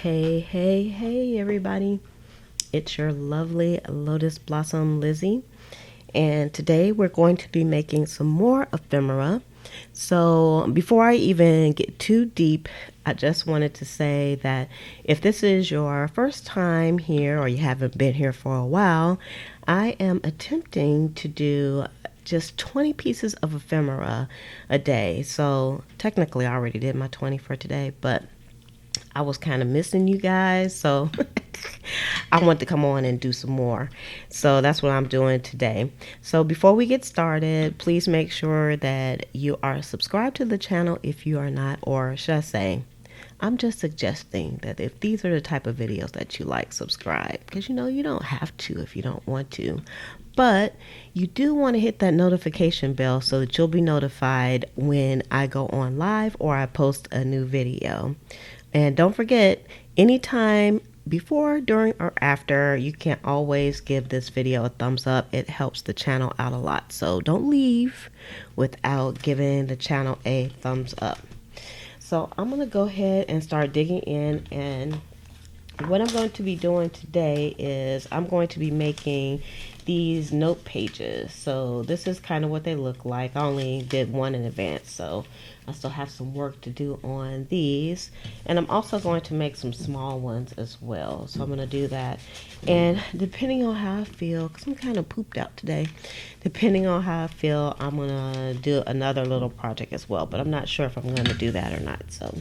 Hey, everybody. It's your lovely Lotus Blossom Lizzie. And today we're going to be making some more ephemera. So before I even get too deep, I just wanted to say that if this is your first time here or you haven't been here for a while, I am attempting to do just 20 pieces of ephemera a day. So technically I already did my 20 for today, but I was kind of missing you guys, so I want to come on and do some more. So that's what I'm doing today. So before we get started, please make sure that you are subscribed to the channel if you are not, or should I say, I'm just suggesting that if these are the type of videos that you like, subscribe. Because you don't have to if you don't want to. But you do want to hit that notification bell so that you'll be notified when I go on live or I post a new video. And don't forget, anytime before, during, or after, you can always give this video a thumbs up. It helps the channel out a lot. So don't leave without giving the channel a thumbs up. So I'm going to go ahead and start digging in, and what I'm going to be doing today is I'm going to be making these note pages. So this is kind of what they look like. I only did one in advance, so I still have some work to do on these. And I'm also going to make some small ones as well. So I'm going to do that. And depending on how I feel, because I'm kind of pooped out today, depending on how I feel, I'm going to do another little project as well. But I'm not sure if I'm going to do that or not. So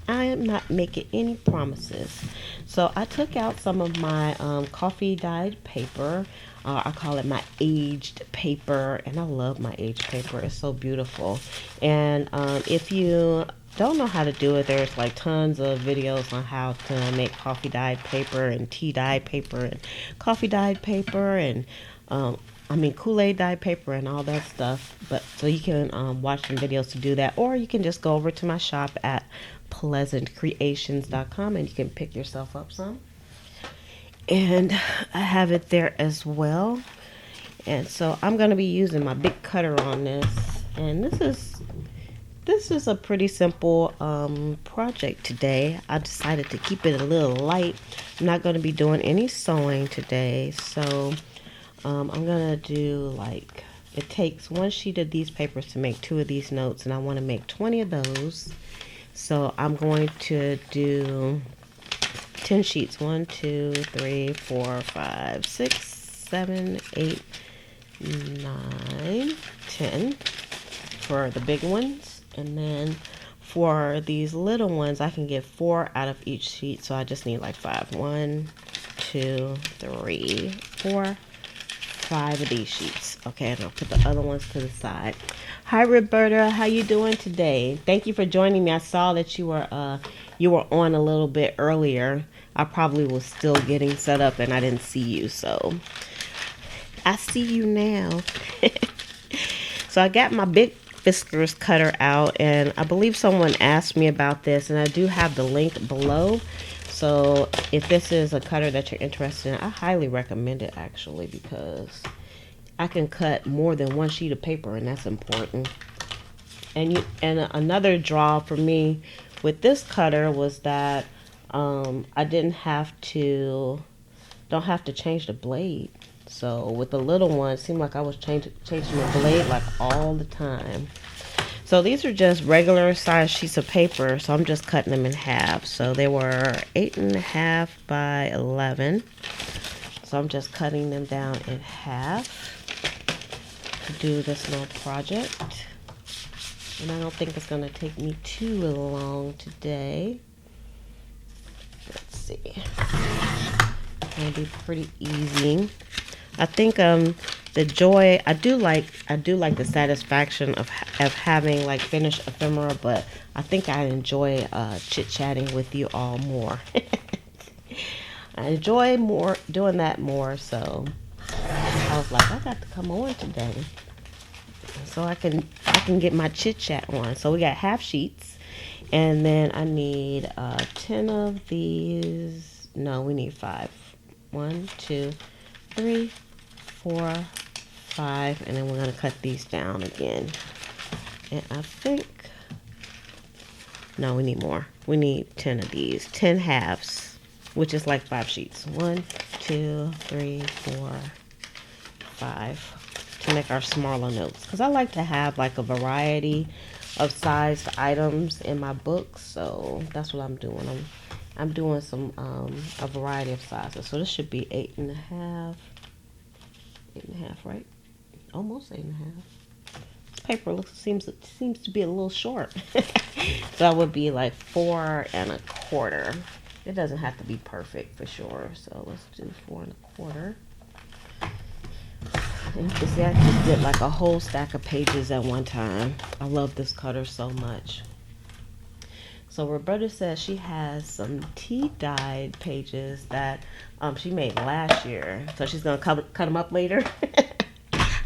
I am not making any promises. So I took out some of my coffee dyed paper. I call it my aged paper, and I love my aged paper. It's so beautiful. And if you don't know how to do it, there's like tons of videos on how to make coffee dyed paper and tea dyed paper and coffee dyed paper and Kool-Aid dyed paper and all that stuff. But so you can watch some videos to do that, or you can just go over to my shop at pleasantcreations.com and you can pick yourself up some. And I have it there as well. And so I'm going to be using my big cutter on this. And this is a pretty simple project today. I decided to keep it a little light. I'm not going to be doing any sewing today. So I'm going to do it takes one sheet of these papers to make 2 of these notes. And I want to make 20 of those. So I'm going to do 10 sheets. 1, 2, 3, 4, 5, 6, 7, 8, 9, 10 for the big ones. And then for these little ones, I can get 4 out of each sheet. So I just need 5. 1, 2, 3, 4, 5 of these sheets. Okay, and I'll put the other ones to the side. Hi, Roberta. How you doing today? Thank you for joining me. I saw that you were on a little bit earlier. I probably was still getting set up and I didn't see you, so I see you now. So I got my big Fiskars cutter out, and I believe someone asked me about this, and I do have the link below. So if this is a cutter that you're interested in, I highly recommend it actually, because I can cut more than 1 sheet of paper, and that's important. And another draw for me with this cutter was that I don't have to change the blade. So with the little one, it seemed like I was changing the blade all the time. So these are just regular size sheets of paper, so I'm just cutting them in half. So they were 8.5 by 11. So I'm just cutting them down in half to do this little project. And I don't think it's going to take me too long today. Let's see. It's going to be pretty easy. I think the joy, I do like the satisfaction of having finished ephemera, but I think I enjoy chit-chatting with you all more. I enjoy doing that more, so I was like, I got to come on today so I can get my chit-chat on. So we got half sheets, and then I need 10 of these. No, we need 5. 1, 2, 3, 4, 5, and then we're going to cut these down again. And I think, no, we need more. We need 10 of these, 10 halves, which is like 5 sheets. 1, 2, 3, 4, 5 to make our smaller notes. Because I like to have like a variety of sized items in my books, so that's what I'm doing. I'm doing some a variety of sizes. So this should be 8.5, 8.5, right? Almost 8.5. This paper seems to be a little short. So that would be like 4.25. It doesn't have to be perfect for sure. So let's do 4.25. And you can see I just did like a whole stack of pages at one time. I love this cutter so much. So Roberta says she has some tea-dyed pages that she made last year. So she's gonna cut them up later.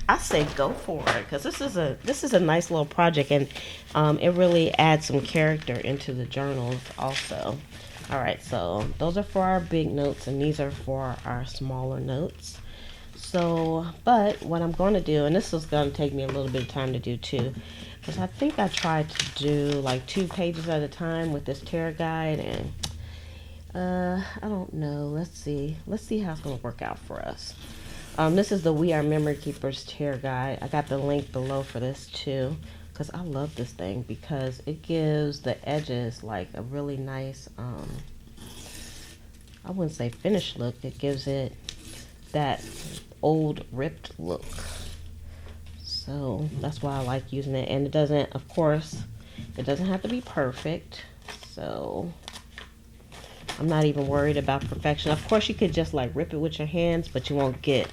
I say go for it, because this is a nice little project, and it really adds some character into the journals also. All right, so those are for our big notes, and these are for our smaller notes. So, but what I'm going to do, and this is going to take me a little bit of time to do too, because I think I tried to do like 2 pages at a time with this tear guide, and I don't know. Let's see how it's going to work out for us. This is the We Are Memory Keepers tear guide. I got the link below for this too, because I love this thing because it gives the edges like a really nice, I wouldn't say finished look. It gives it that old ripped look. So that's why I like using it. And it doesn't, of course, it doesn't have to be perfect. So I'm not even worried about perfection. Of course, you could just like rip it with your hands, but you won't get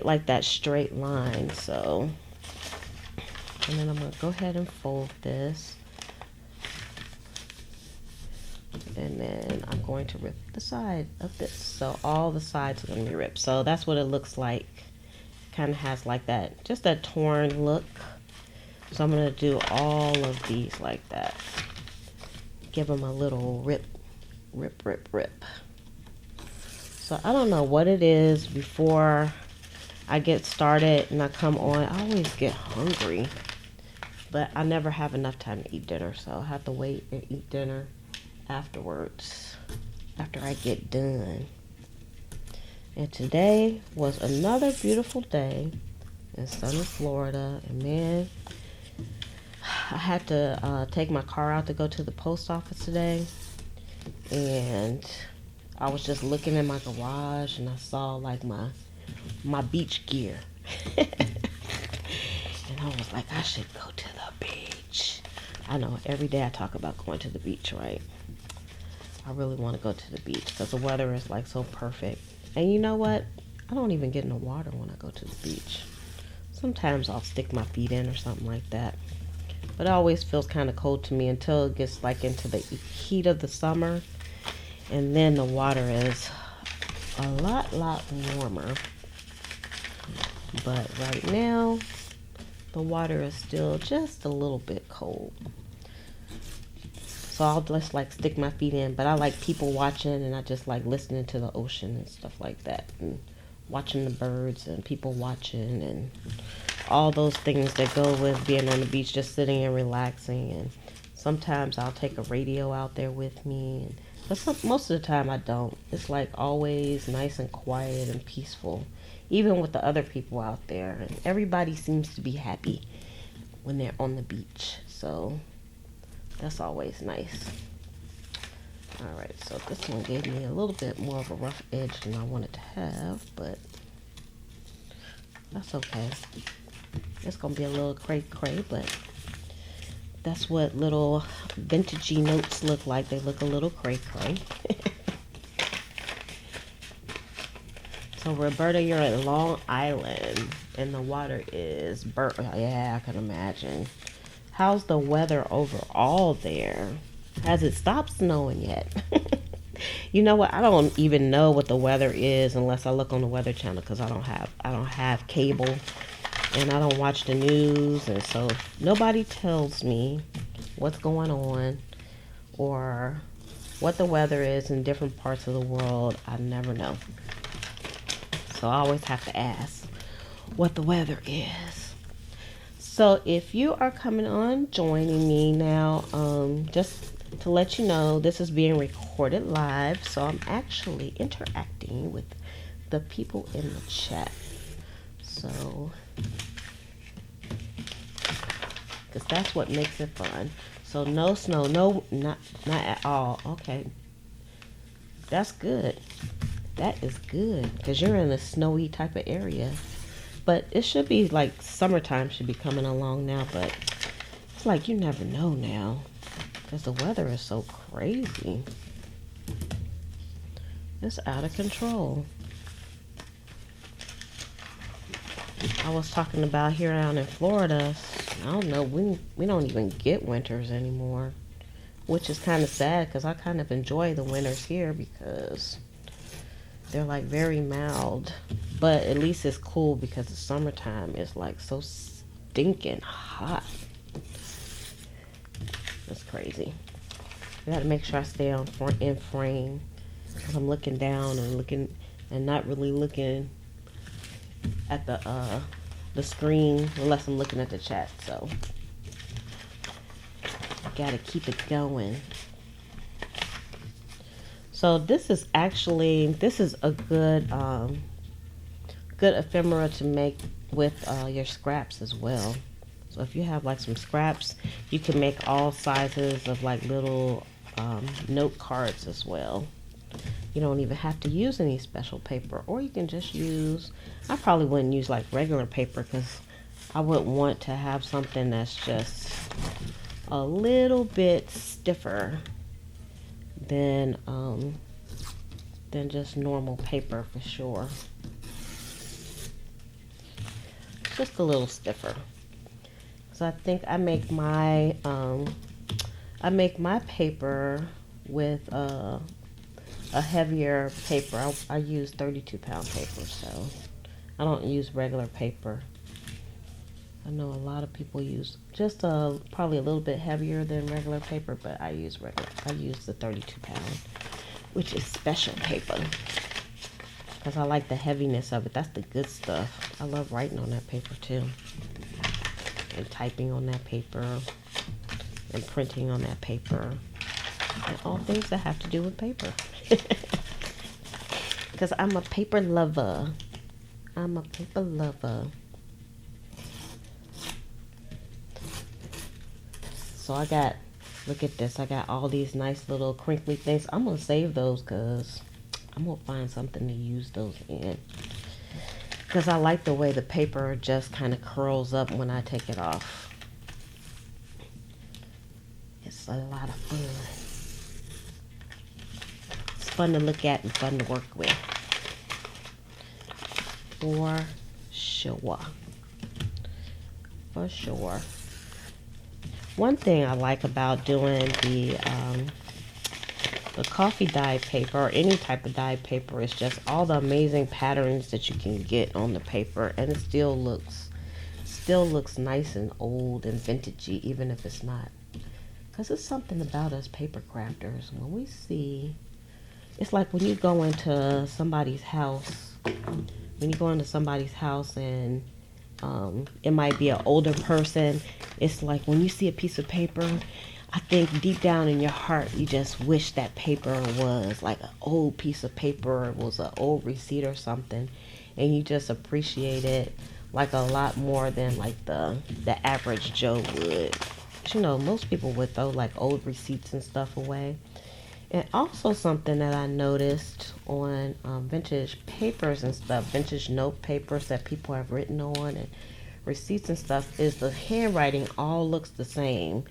like that straight line. So, and then I'm gonna go ahead and fold this. And then I'm going to rip the side of this. So all the sides are going to be ripped. So that's what it looks like. Kind of has like that, just that torn look. So I'm going to do all of these like that. Give them a little rip, rip, rip, rip. So I don't know what it is before I get started and I come on. I always get hungry. But I never have enough time to eat dinner. So I have to wait and eat dinner afterwards, after I get done. And today was another beautiful day in sunny Florida, and man, I had to take my car out to go to the post office today, and I was just looking in my garage and I saw like my beach gear. And I was like, I should go to the beach. I know every day I talk about going to the beach, right? I really want to go to the beach because the weather is like so perfect. And you know what? I don't even get in the water when I go to the beach. Sometimes I'll stick my feet in or something like that. But it always feels kind of cold to me until it gets like into the heat of the summer. And then the water is a lot warmer. But right now, the water is still just a little bit cold. So I'll just like stick my feet in, but I like people watching, and I just like listening to the ocean and stuff like that, and watching the birds and people watching and all those things that go with being on the beach, just sitting and relaxing. And sometimes I'll take a radio out there with me, but most of the time I don't. It's like always nice and quiet and peaceful, even with the other people out there. And everybody seems to be happy when they're on the beach. So that's always nice. Alright, so this one gave me a little bit more of a rough edge than I wanted to have, but that's okay. It's going to be a little cray-cray, but that's what little vintagey notes look like. They look a little cray-cray. So Roberta, you're at Long Island, and the water is burnt. Yeah, I can imagine. How's the weather overall there? Has it stopped snowing yet? You know what? I don't even know what the weather is unless I look on the Weather Channel, because I don't have cable, and I don't watch the news, and so nobody tells me what's going on or what the weather is in different parts of the world. I never know. So I always have to ask what the weather is. So if you are coming on joining me now, just to let you know, this is being recorded live. So I'm actually interacting with the people in the chat. So, because that's what makes it fun. So no snow, no, not at all. Okay, that's good. That is good because you're in a snowy type of area. But it should be like summertime should be coming along now. But it's like you never know now because the weather is so crazy. It's out of control. I was talking about here down in Florida. I don't know. We don't even get winters anymore, which is kind of sad because I kind of enjoy the winters here because they're like very mild, but at least it's cool because the summertime is like so stinking hot. That's crazy. I gotta make sure I stay in frame because I'm looking down and looking and not really looking at the screen unless I'm looking at the chat. So gotta keep it going. So this is a good good ephemera to make with your scraps as well. So if you have like some scraps, you can make all sizes of like little note cards as well. You don't even have to use any special paper, or you can just use, I probably wouldn't use like regular paper because I wouldn't want to have something that's just a little bit stiffer than just normal paper for sure. Just a little stiffer. So I think I make my paper with a heavier paper. I use 32-pound paper, so I don't use regular paper. I know a lot of people use just probably a little bit heavier than regular paper, but I use the 32-pound, which is special paper because I like the heaviness of it. That's the good stuff. I love writing on that paper too, and typing on that paper, and printing on that paper, and all things that have to do with paper. Because I'm a paper lover. I'm a paper lover. So look at this. I got all these nice little crinkly things. I'm going to save those because I'm going to find something to use those in. Because I like the way the paper just kind of curls up when I take it off. It's a lot of fun. It's fun to look at and fun to work with. For sure. For sure. One thing I like about doing the coffee dyed paper or any type of dyed paper is just all the amazing patterns that you can get on the paper, and it still looks nice and old and vintagey, even if it's not. Because it's something about us paper crafters when we see. It's like when you go into somebody's house. When you go into somebody's house and it might be an older person. It's like when you see a piece of paper, I think deep down in your heart, you just wish that paper was like an old piece of paper, it was an old receipt or something, and you just appreciate it like a lot more than like the average Joe would. But, you know, most people would throw like old receipts and stuff away. And also something that I noticed on vintage papers and stuff, vintage note papers that people have written on and receipts and stuff, is the handwriting all looks the same.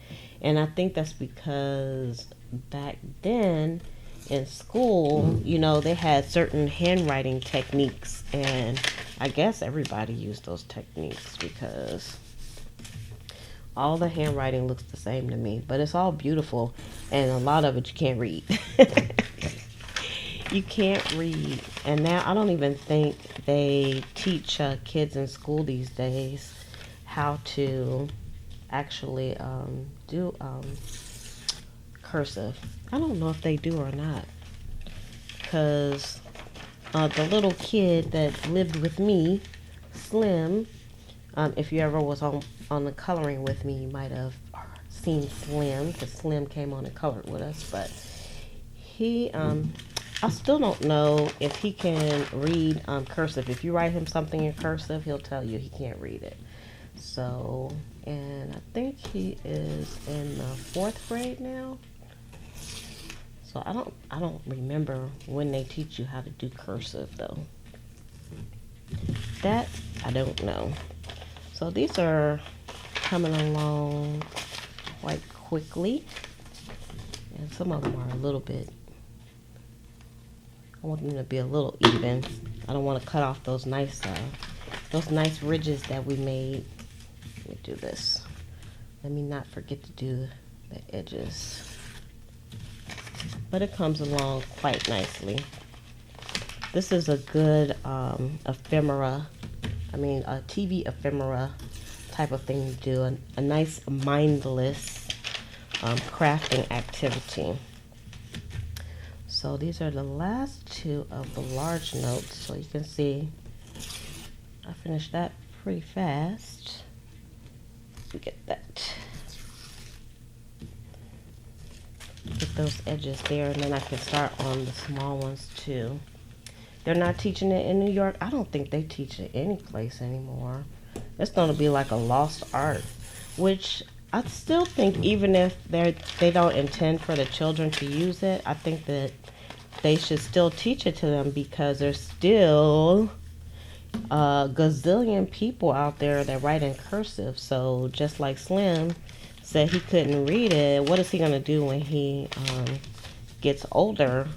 And I think that's because back then in school, you know, they had certain handwriting techniques, and I guess everybody used those techniques because all the handwriting looks the same to me, but it's all beautiful, and a lot of it you can't read. You can't read, and now I don't even think they teach kids in school these days how to actually do cursive. I don't know if they do or not, because the little kid that lived with me, Slim. If you ever was on the coloring with me, you might have seen Slim, because Slim came on and colored with us. But he, I still don't know if he can read cursive. If you write him something in cursive, he'll tell you he can't read it. So, and I think he is in the 4th grade now. So I don't remember when they teach you how to do cursive though. That I don't know. So these are coming along quite quickly, and some of them are a little bit, I want them to be a little even. I don't want to cut off those nice ridges that we made. Let me do this. Let me not forget to do the edges. But it comes along quite nicely. This is a good ephemera, a TV ephemera type of thing to do, a nice mindless crafting activity. So these are the last 2 of the large notes. So you can see I finished that pretty fast. We get that. Get those edges there, and then I can start on the small ones too. They're not teaching it in New York. I don't think they teach it any place anymore. It's going to be like a lost art, which I still think even if they don't intend for the children to use it, I think that they should still teach it to them, because there's still a gazillion people out there that write in cursive. So just like Slim said he couldn't read it, what is he going to do when he gets older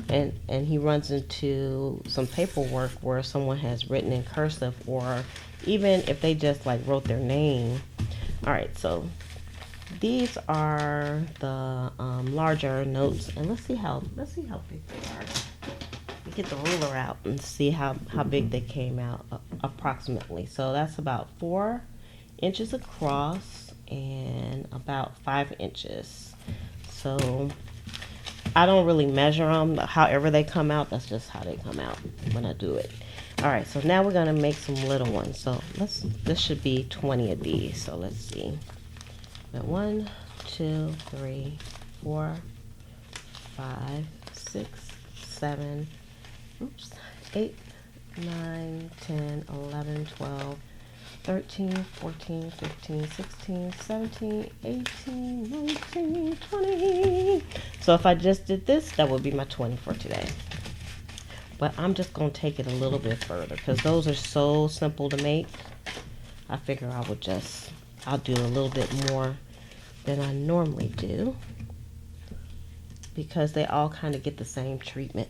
and he runs into some paperwork where someone has written in cursive, or even if they just like wrote their name? All right, so these are the larger notes, and let's see how big they are. We get the ruler out and see how big they came out approximately. So that's about 4 inches across and about 5 inches. So I don't really measure them. However they come out, that's just how they come out when I do it. All right, so now we're gonna make some little ones. So this should be 20 of these. So let's see. 1, 2, 3, 4, 5, 6, 7, 8, 9, 10, 11, 12, 13, 14, 15, 16, 17, 18, 19, 20. So if I just did this, that would be my 20 for today. But I'm just going to take it a little bit further, because those are so simple to make. I figure I'll do a little bit more than I normally do, because they all kind of get the same treatment.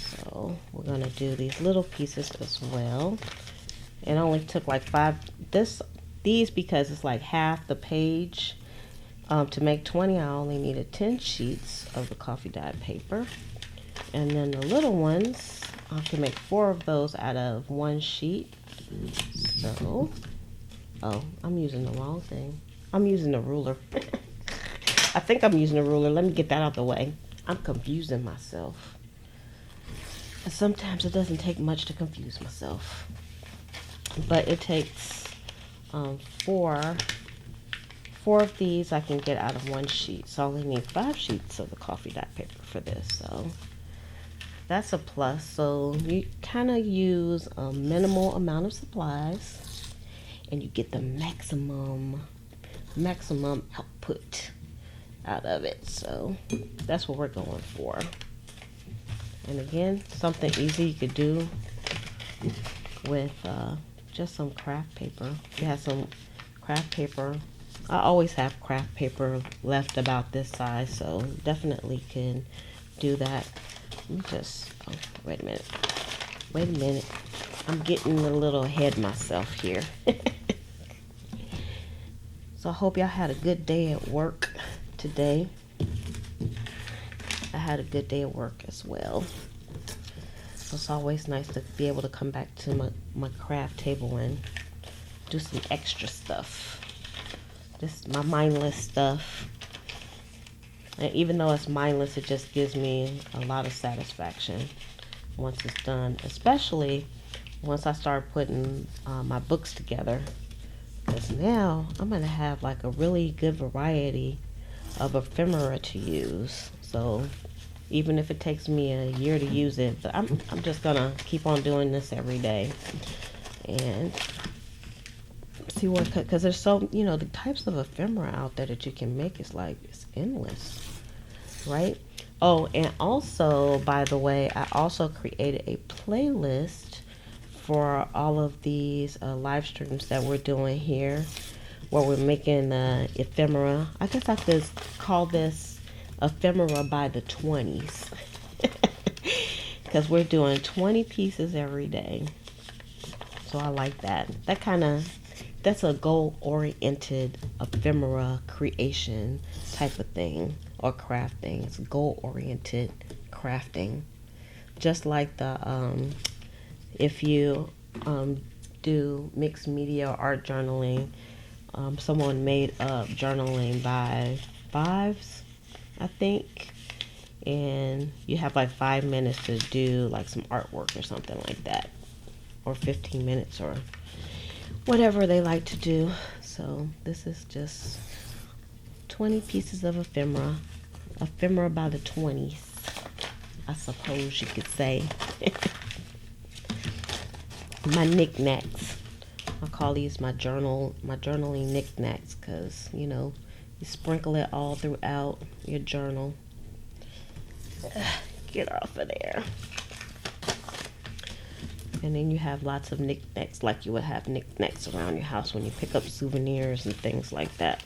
So we're going to do these little pieces as well. It only took like 5, these because it's like half the page. To make 20, I only needed 10 sheets of the coffee dyed paper. And then the little ones, I can make 4 of those out of 1 sheet. So, oh, I'm using the wrong thing. I'm using a ruler. I think I'm using a ruler. Let me get that out the way. I'm confusing myself. And sometimes it doesn't take much to confuse myself. But it takes 4 of these I can get out of 1 sheet. So I only need 5 sheets of the coffee dye paper for this. So that's a plus. So you kind of use a minimal amount of supplies, and you get the maximum output out of it. So that's what we're going for. And again, something easy you could do with just some craft paper. If you have some craft paper, I always have craft paper left about this size, so definitely can do that. Let me just, oh, wait a minute. I'm getting a little ahead myself here. So I hope y'all had a good day at work today. I had a good day at work as well. It's always nice to be able to come back to my craft table and do some extra stuff. Just my mindless stuff. And even though it's mindless, it just gives me a lot of satisfaction once it's done, especially once I start putting my books together. Because now I'm going to have like a really good variety of ephemera to use. So even if it takes me a year to use it, but I'm just going to keep on doing this every day. And see what, because there's so, you know, the types of ephemera out there that you can make is like, it's endless, right? Oh, and also, by the way, I also created a playlist for all of these live streams that we're doing here, where we're making ephemera. I guess I could call this ephemera by the 20s, because we're doing 20 pieces every day. So I like that. That's a goal-oriented ephemera creation type of thing, or crafting. It's goal-oriented crafting. Just like the if you do mixed media or art journaling, someone made up journaling by fives, I think, and you have like 5 minutes to do like some artwork or something like that, or 15 minutes or whatever they like to do. So this is just 20 pieces of ephemera by the 20s, I suppose you could say. My knickknacks. I call these my journaling knickknacks, because, you know, you sprinkle it all throughout your journal. Get off of there. And then you have lots of knickknacks, like you would have knickknacks around your house when you pick up souvenirs and things like that.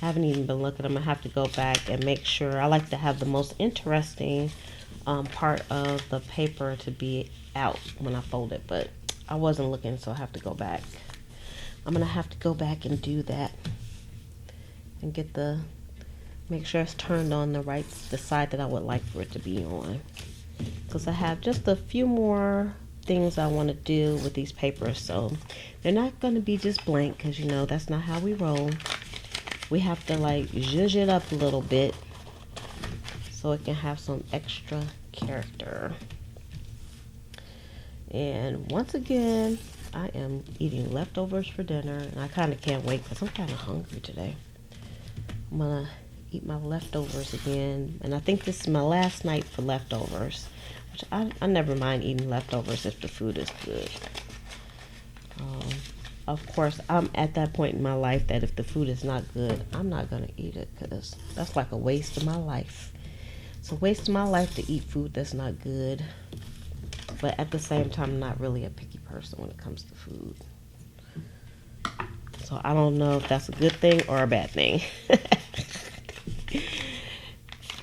I haven't even been looking. I'm going to have to go back and make sure. I like to have the most interesting part of the paper to be out when I fold it, but I wasn't looking, so I have to go back. I'm going to have to go back and do that and make sure it's turned on the side that I would like for it to be on, because I have just a few more things I want to do with these papers. So they're not going to be just blank, because, you know, that's not how we roll. We have to like zhuzh it up a little bit so it can have some extra character. And once again, I am eating leftovers for dinner, and I kind of can't wait because I'm kind of hungry today. I'm gonna eat my leftovers again, and I think this is my last night for leftovers, which I never mind eating leftovers if the food is good. Of course, I'm at that point in my life that if the food is not good, I'm not gonna eat it, because that's like a waste of my life. It's a waste of my life to eat food that's not good, but at the same time, I'm not really a picky person when it comes to food. So I don't know if that's a good thing or a bad thing.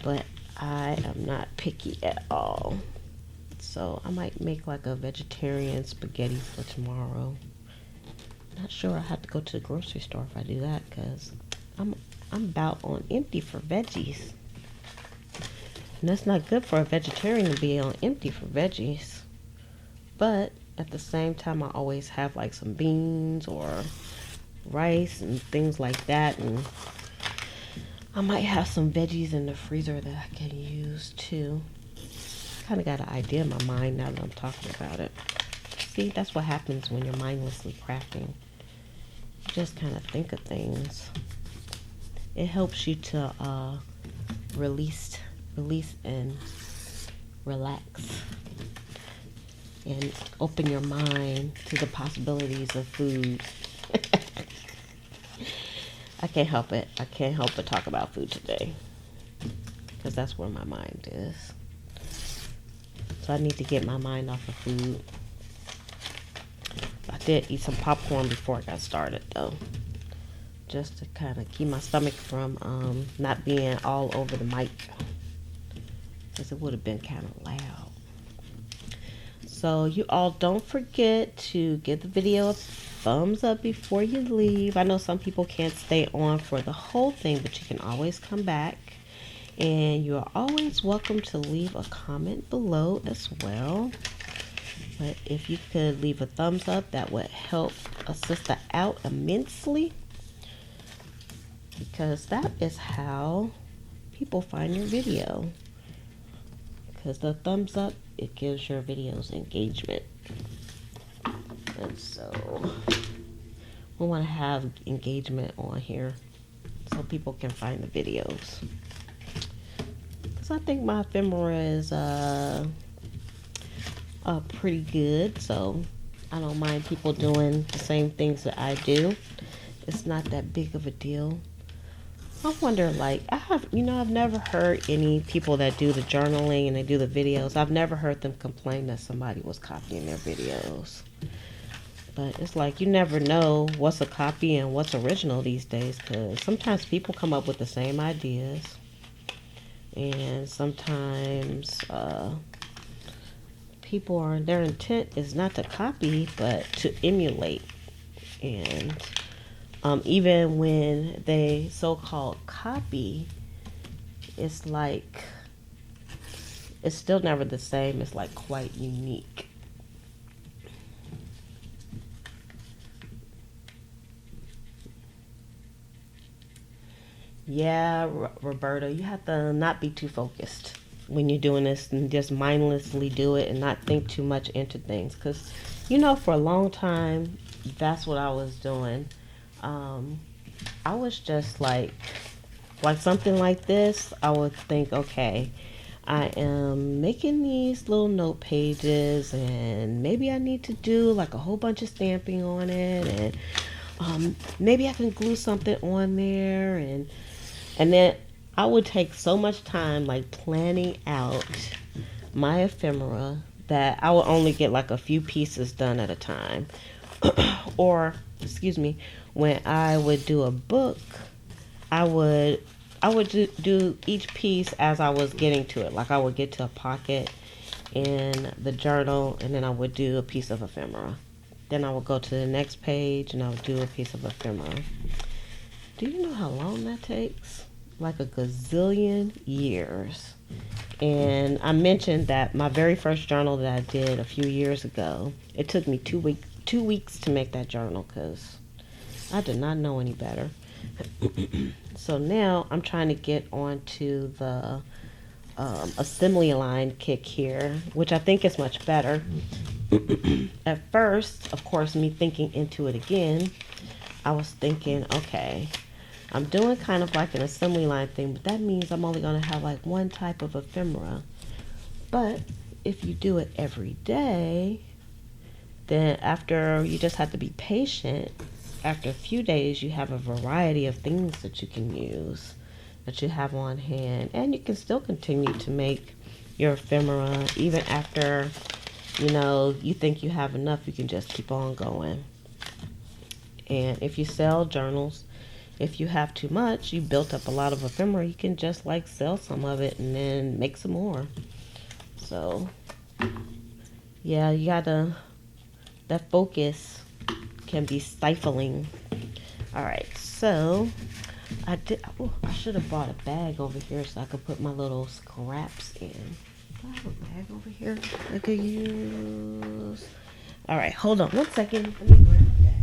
But I am not picky at all. So I might make like a vegetarian spaghetti for tomorrow. Not sure I have to go to the grocery store if I do that, because I'm about on empty for veggies. And that's not good for a vegetarian to be on empty for veggies. But at the same time, I always have like some beans or rice and things like that, and I might have some veggies in the freezer that I can use too. Kind of got an idea in my mind now that I'm talking about it. See, that's what happens when you're mindlessly crafting. You just kind of think of things. It helps you to release and relax, and open your mind to the possibilities of food. I can't help it. I can't help but talk about food today, because that's where my mind is. So I need to get my mind off of food. I did eat some popcorn before I got started, though, just to kind of keep my stomach from not being all over the mic, because it would have been kind of loud. So you all don't forget to give the video a thumbs up before you leave. I know some people can't stay on for the whole thing, but you can always come back. And you are always welcome to leave a comment below as well. But if you could leave a thumbs up, that would help a sister out immensely, because that is how people find your video. Because the thumbs up, it gives your videos engagement. And so we want to have engagement on here so people can find the videos. Because I think my ephemera is pretty good, so I don't mind people doing the same things that I do. It's not that big of a deal. I wonder, like, I've never heard any people that do the journaling and they do the videos. I've never heard them complain that somebody was copying their videos. But it's like you never know what's a copy and what's original these days, because sometimes people come up with the same ideas. And sometimes their intent is not to copy, but to emulate. And even when they so-called copy, it's like, it's still never the same. It's like quite unique. Yeah, Roberta, you have to not be too focused when you're doing this, and just mindlessly do it and not think too much into things. Because, for a long time, that's what I was doing. I was just like something like this, I would think, okay, I am making these little note pages and maybe I need to do like a whole bunch of stamping on it, and maybe I can glue something on there, and then I would take so much time like planning out my ephemera that I would only get like a few pieces done at a time. Or, excuse me, when I would do a book, I would do each piece as I was getting to it. Like I would get to a pocket in the journal, and then I would do a piece of ephemera. Then I would go to the next page and I would do a piece of ephemera. Do you know how long that takes? Like a gazillion years. And I mentioned that my very first journal that I did a few years ago, it took me 2 weeks to make that journal because I did not know any better. So now I'm trying to get onto the assembly line kick here, which I think is much better. At first, of course, me thinking into it again, I was thinking, okay, I'm doing kind of like an assembly line thing, but that means I'm only going to have like one type of ephemera. But if you do it every day, then after, you just have to be patient. After a few days, you have a variety of things that you can use, that you have on hand. And you can still continue to make your ephemera even after, you think you have enough. You can just keep on going. And if you sell journals, if you have too much, you built up a lot of ephemera, you can just like sell some of it and then make some more. So, yeah, that focus can be stifling. All right, so I should have brought a bag over here so I could put my little scraps in. Do I have a bag over here I could use? All right, hold on one second. Let me grab a bag.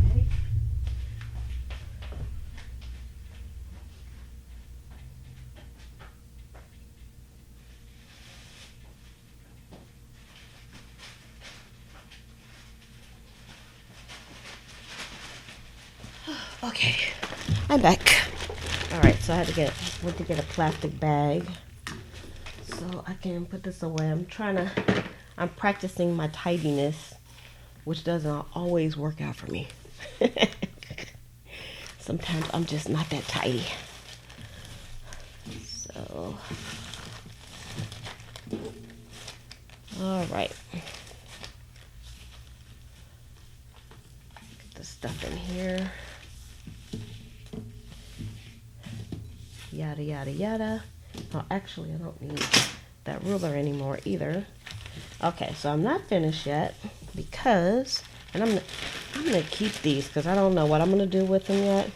Okay, I'm back. All right, so I went to get a plastic bag so I can put this away. I'm practicing my tidiness, which doesn't always work out for me. Sometimes I'm just not that tidy. So, all right. Get the stuff in here. Yada, yada, yada. Oh, actually, I don't need that ruler anymore either. Okay, so I'm not finished yet because, and I'm gonna keep these because I don't know what I'm gonna do with them yet,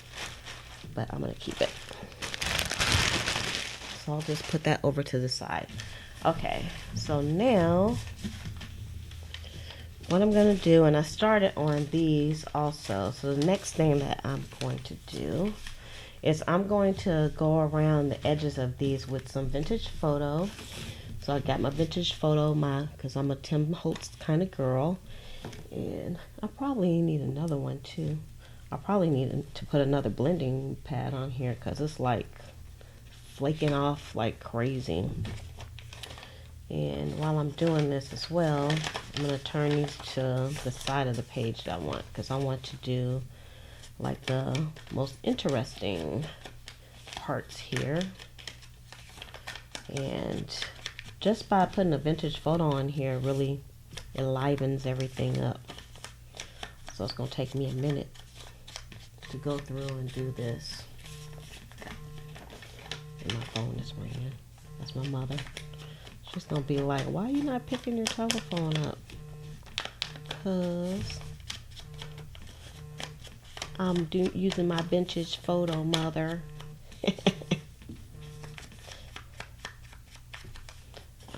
but I'm gonna keep it. So I'll just put that over to the side. Okay, so now what I'm gonna do, and I started on these also. So the next thing that I'm going to do is I'm going to go around the edges of these with some vintage photo. So I got my vintage photo, because I'm a Tim Holtz kind of girl. And I probably need another one too. I probably need to put another blending pad on here because it's like flaking off like crazy. And while I'm doing this as well, I'm going to turn these to the side of the page that I want, because I want to do like the most interesting parts here. And just by putting a vintage photo on here really enlivens everything up. So it's going to take me a minute to go through and do this. And my phone is ringing. That's my mother. She's going to be like, why are you not picking your telephone up? Because I'm using my vintage photo, mother.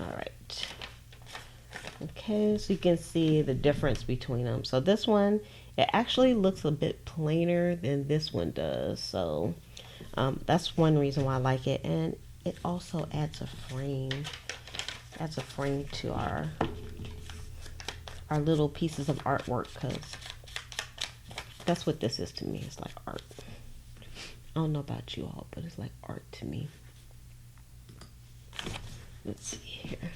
Alright. Okay, so you can see the difference between them. So this one, it actually looks a bit plainer than this one does. So that's one reason why I like it. And it also adds a frame. Adds a frame to our little pieces of artwork, because that's what this is to me. It's like art. I don't know about you all, but it's like art to me. Let's see here.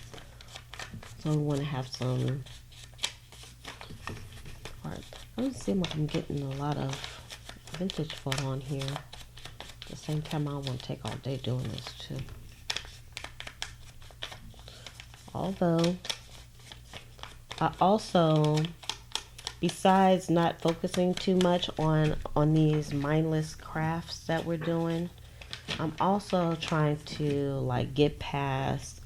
So we want to have some art. I don't seem like I'm getting a lot of vintage photo on here. At the same time, I want to take all day doing this too. Although, I also, besides not focusing too much on these mindless crafts that we're doing, I'm also trying to like get past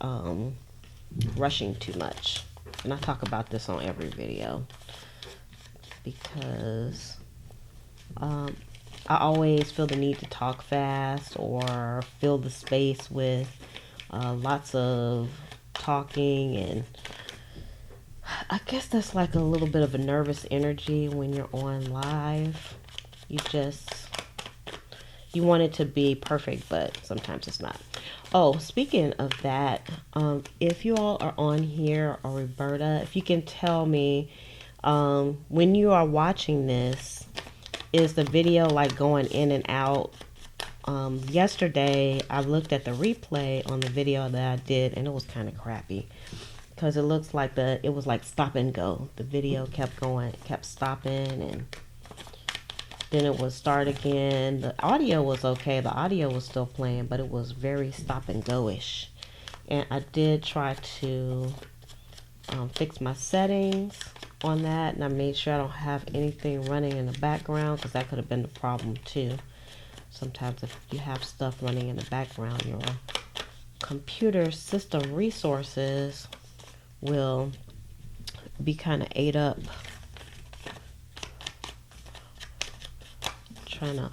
rushing too much. And I talk about this on every video, because I always feel the need to talk fast or fill the space with lots of talking, and I guess that's like a little bit of a nervous energy when you're on live. You want it to be perfect, but sometimes it's not. Oh, speaking of that, if you all are on here, or Roberta, if you can tell me when you are watching this, is the video like going in and out? Yesterday I looked at the replay on the video that I did, and it was kind of crappy, because it looks like it was like stop and go. The video kept stopping, and then it would start again. The audio was okay. The audio was still playing, but it was very stop and go-ish. And I did try to fix my settings on that, and I made sure I don't have anything running in the background, because that could have been the problem too. Sometimes if you have stuff running in the background, your computer system resources will be kind of ate up trying to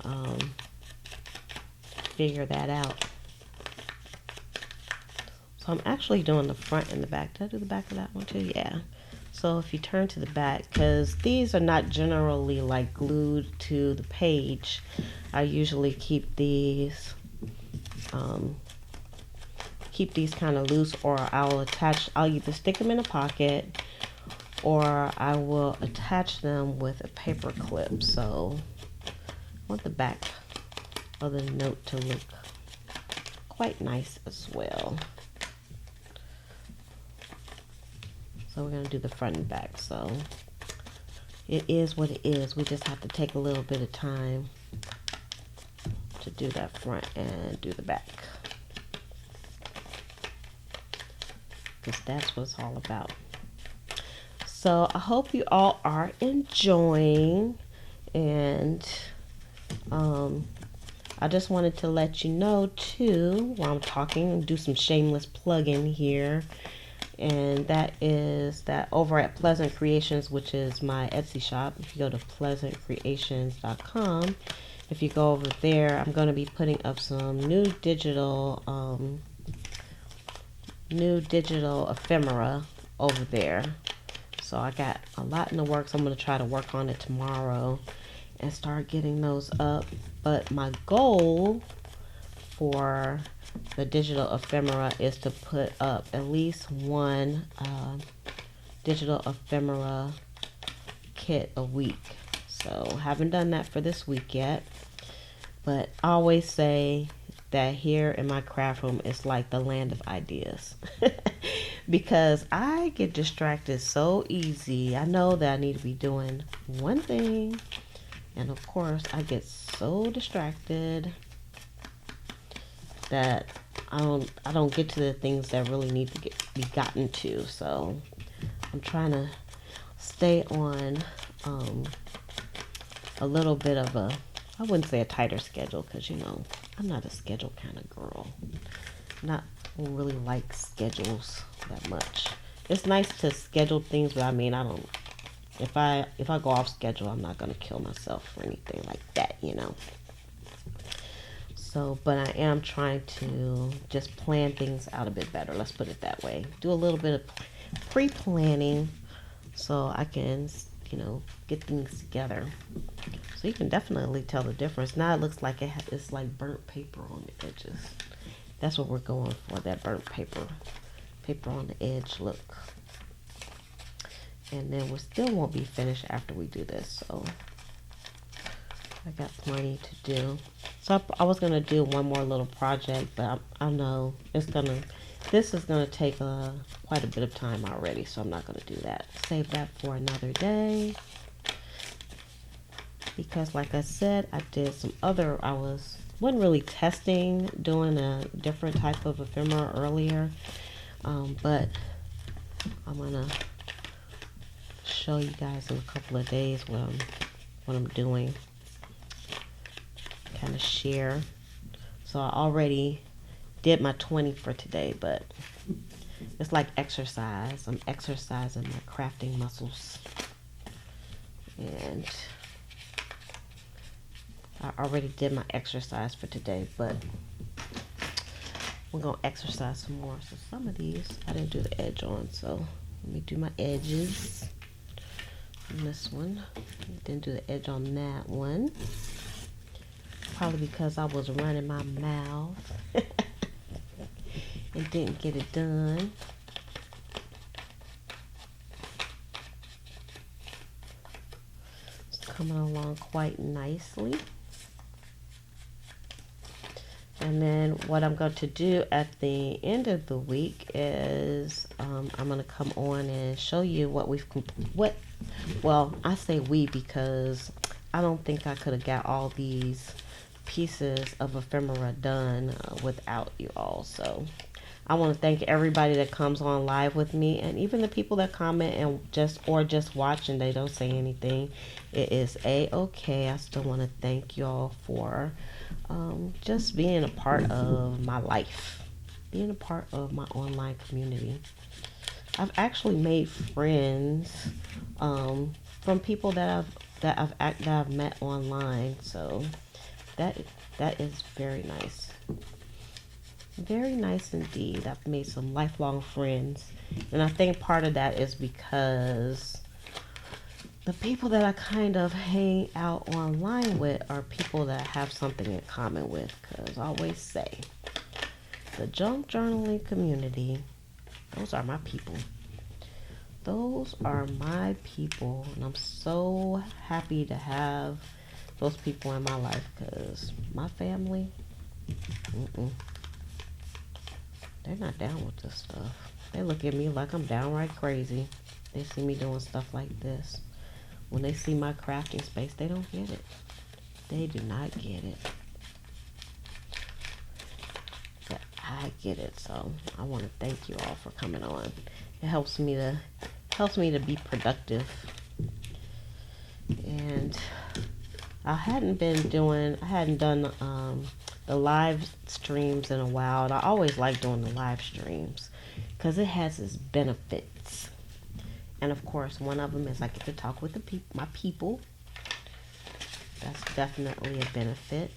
figure that out. So I'm actually doing the front and the back. Did I do the back of that one too? Yeah. So if you turn to the back, because these are not generally like glued to the page, I usually keep these kind of loose, or I'll either stick them in a pocket, or I will attach them with a paper clip. So I want the back of the note to look quite nice as well. So we're going to do the front and back. So it is what it is. We just have to take a little bit of time to do that front and do the back, because that's what it's all about. So I hope you all are enjoying, and I just wanted to let you know too, while I'm talking, do some shameless plugging here. And that is that over at Pleasant Creations, which is my Etsy shop. If you go to pleasantcreations.com, if you go over there, I'm going to be putting up some new digital ephemera over there. So I got a lot in the works. I'm going to try to work on it tomorrow and start getting those up. But my goal for the digital ephemera is to put up at least one digital ephemera kit a week. So haven't done that for this week yet, but I always say that here in my craft room is like the land of ideas because I get distracted so easy. I know that I need to be doing one thing, and of course I get so distracted that I don't get to the things that really need to be gotten to. So I'm trying to stay on a little bit of a, I wouldn't say a tighter schedule, because I'm not a schedule kind of girl. Not really like schedules that much. It's nice to schedule things, but I mean, I don't, if I go off schedule, I'm not gonna kill myself or anything like that, So, but I am trying to just plan things out a bit better. Let's put it that way. Do a little bit of pre-planning so I can, get things together. So you can definitely tell the difference. Now it looks like it's like burnt paper on the edges. That's what we're going for, that burnt paper on the edge look. And then we still won't be finished after we do this, so I got plenty to do. So I was gonna do one more little project, but I know this is gonna take quite a bit of time already, so I'm not gonna do that. Save that for another day. Because like I said, I did some other, wasn't really testing, doing a different type of ephemera earlier. But I'm gonna show you guys in a couple of days what I'm doing. Kind of share. So I already did my 20 for today, but it's like exercise. I'm exercising my crafting muscles. And I already did my exercise for today, but we're gonna exercise some more. So some of these I didn't do the edge on, so let me do my edges on this one. Didn't do the edge on that one, probably because I was running my mouth and didn't get it done. It's coming along quite nicely. And then what I'm going to do at the end of the week is I'm going to come on and show you well, I say we because I don't think I could have got all these pieces of ephemera done without you all. So I want to thank everybody that comes on live with me, and even the people that comment and just watch and they don't say anything. It is a-okay. I still want to thank y'all for just being a part of my life, being a part of my online community. I've actually made friends from people that I've met online, so that is very nice. Very nice indeed. I've made some lifelong friends, and I think part of that is because the people that I kind of hang out online with are people that I have something in common with, because I always say the junk journaling community, those are my people. Those are my people, and I'm so happy to have those people in my life, because my family, they're not down with this stuff. They look at me like I'm downright crazy. They see me doing stuff like this. When they see my crafting space, they don't get it. They do not get it. But I get it, so I want to thank you all for coming on. It helps me to be productive. And I hadn't done the live streams in a while, and I always like doing the live streams because it has its benefits. And of course, one of them is I get to talk with my people. That's definitely a benefit.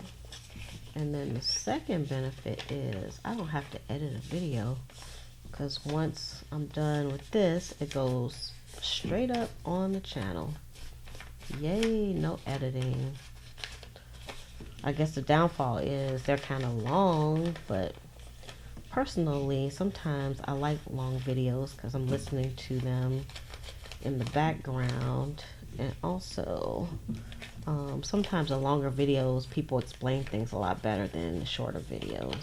And then the second benefit is I don't have to edit a video, because once I'm done with this, it goes straight up on the channel. Yay, no editing. I guess the downfall is they're kind of long, but personally, sometimes I like long videos because I'm listening to them in the background. And also, sometimes the longer videos, people explain things a lot better than the shorter videos.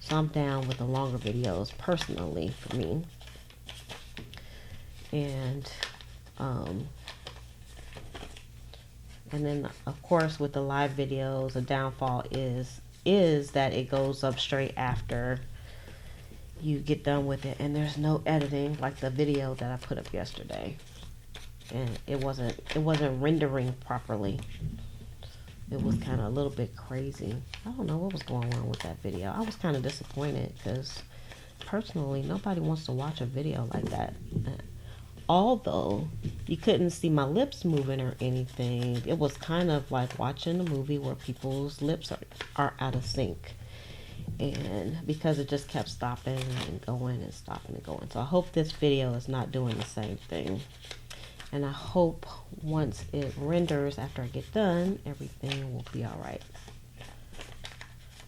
So I'm down with the longer videos personally for me. And then of course with the live videos, the downfall is that it goes up straight after you get done with it, and there's no editing like the video that I put up yesterday. And it wasn't rendering properly. It was kind of a little bit crazy. I don't know what was going on with that video. I was kind of disappointed because personally nobody wants to watch a video like that. Although you couldn't see my lips moving or anything, it was kind of like watching a movie where people's lips are out of sync. And because it just kept stopping and going and stopping and going. So I hope this video is not doing the same thing. And I hope once it renders after I get done, everything will be all right.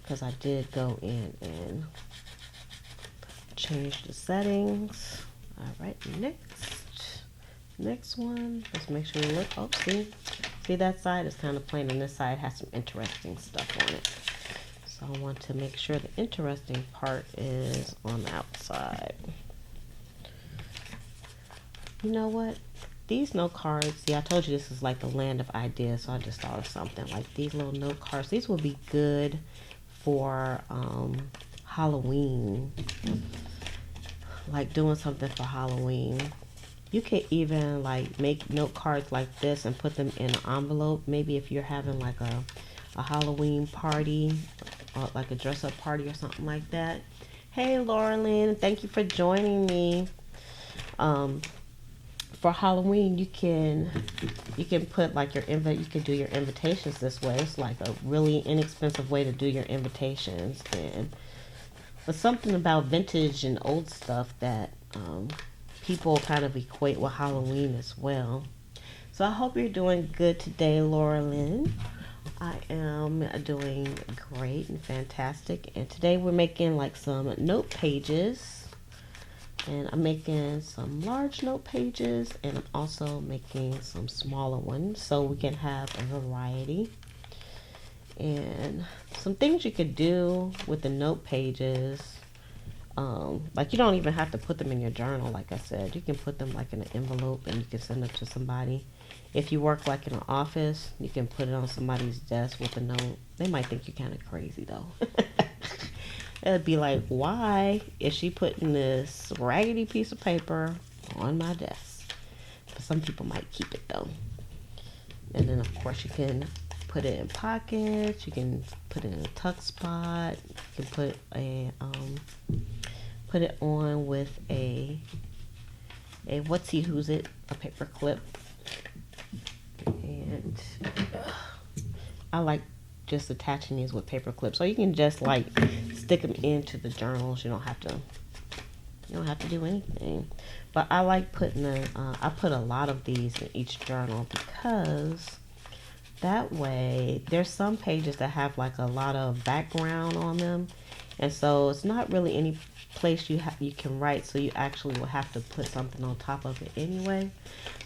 Because I did go in and change the settings. All right, next one. Let's make sure we look. Oh, see that side is kind of plain, and this side has some interesting stuff on it. So I want to make sure the interesting part is on the outside. You know what? These note cards, see, I told you this is like the land of ideas, so I just thought of something like these little note cards. These will be good for Halloween, like doing something for Halloween. You could even like make note cards like this and put them in an envelope. Maybe if you're having like a Halloween party, or like a dress-up party or something like that. Hey, Laura Lynn, thank you for joining me. For Halloween, you can put like you can do your invitations this way. It's like a really inexpensive way to do your invitations, and but something about vintage and old stuff that people kind of equate with Halloween as well. So I hope you're doing good today, Laura Lynn. I am doing great and fantastic, and today we're making like some note pages. And I'm making some large note pages, and I'm also making some smaller ones so we can have a variety. And some things you could do with the note pages, like you don't even have to put them in your journal. Like I said, you can put them like in an envelope and you can send them to somebody. If you work like in an office, you can put it on somebody's desk with a note. They might think you're kind of crazy though. It'd be like, why is she putting this raggedy piece of paper on my desk? But some people might keep it though. And then of course you can put it in pockets. You can put it in a tuck spot. You can put it on with a what's-he who's it, a paper clip. And I like just attaching these with paper clips, so you can just like stick them into the journals. You don't have to do anything. But I like putting I put a lot of these in each journal because that way there's some pages that have like a lot of background on them, and so it's not really any place you can write, so you actually will have to put something on top of it anyway.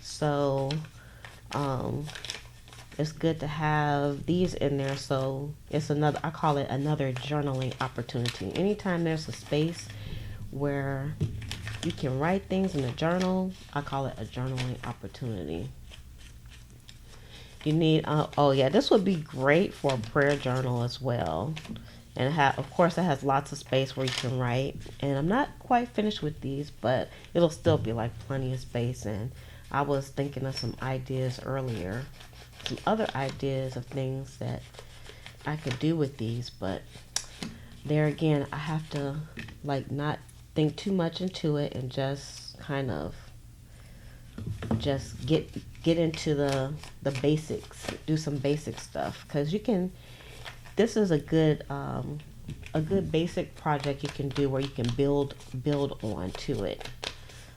So it's good to have these in there. So it's another, I call it another journaling opportunity. Anytime there's a space where you can write things in a journal, I call it a journaling opportunity. You need, oh yeah, this would be great for a prayer journal as well. And of course it has lots of space where you can write. And I'm not quite finished with these, but it'll still be like plenty of space. And I was thinking of some ideas earlier, some other ideas of things that I could do with these, but there again, I have to like not think too much into it and just kind of just get into the basics, do some basic stuff, because you can, this is a good basic project you can do where you can build on to it.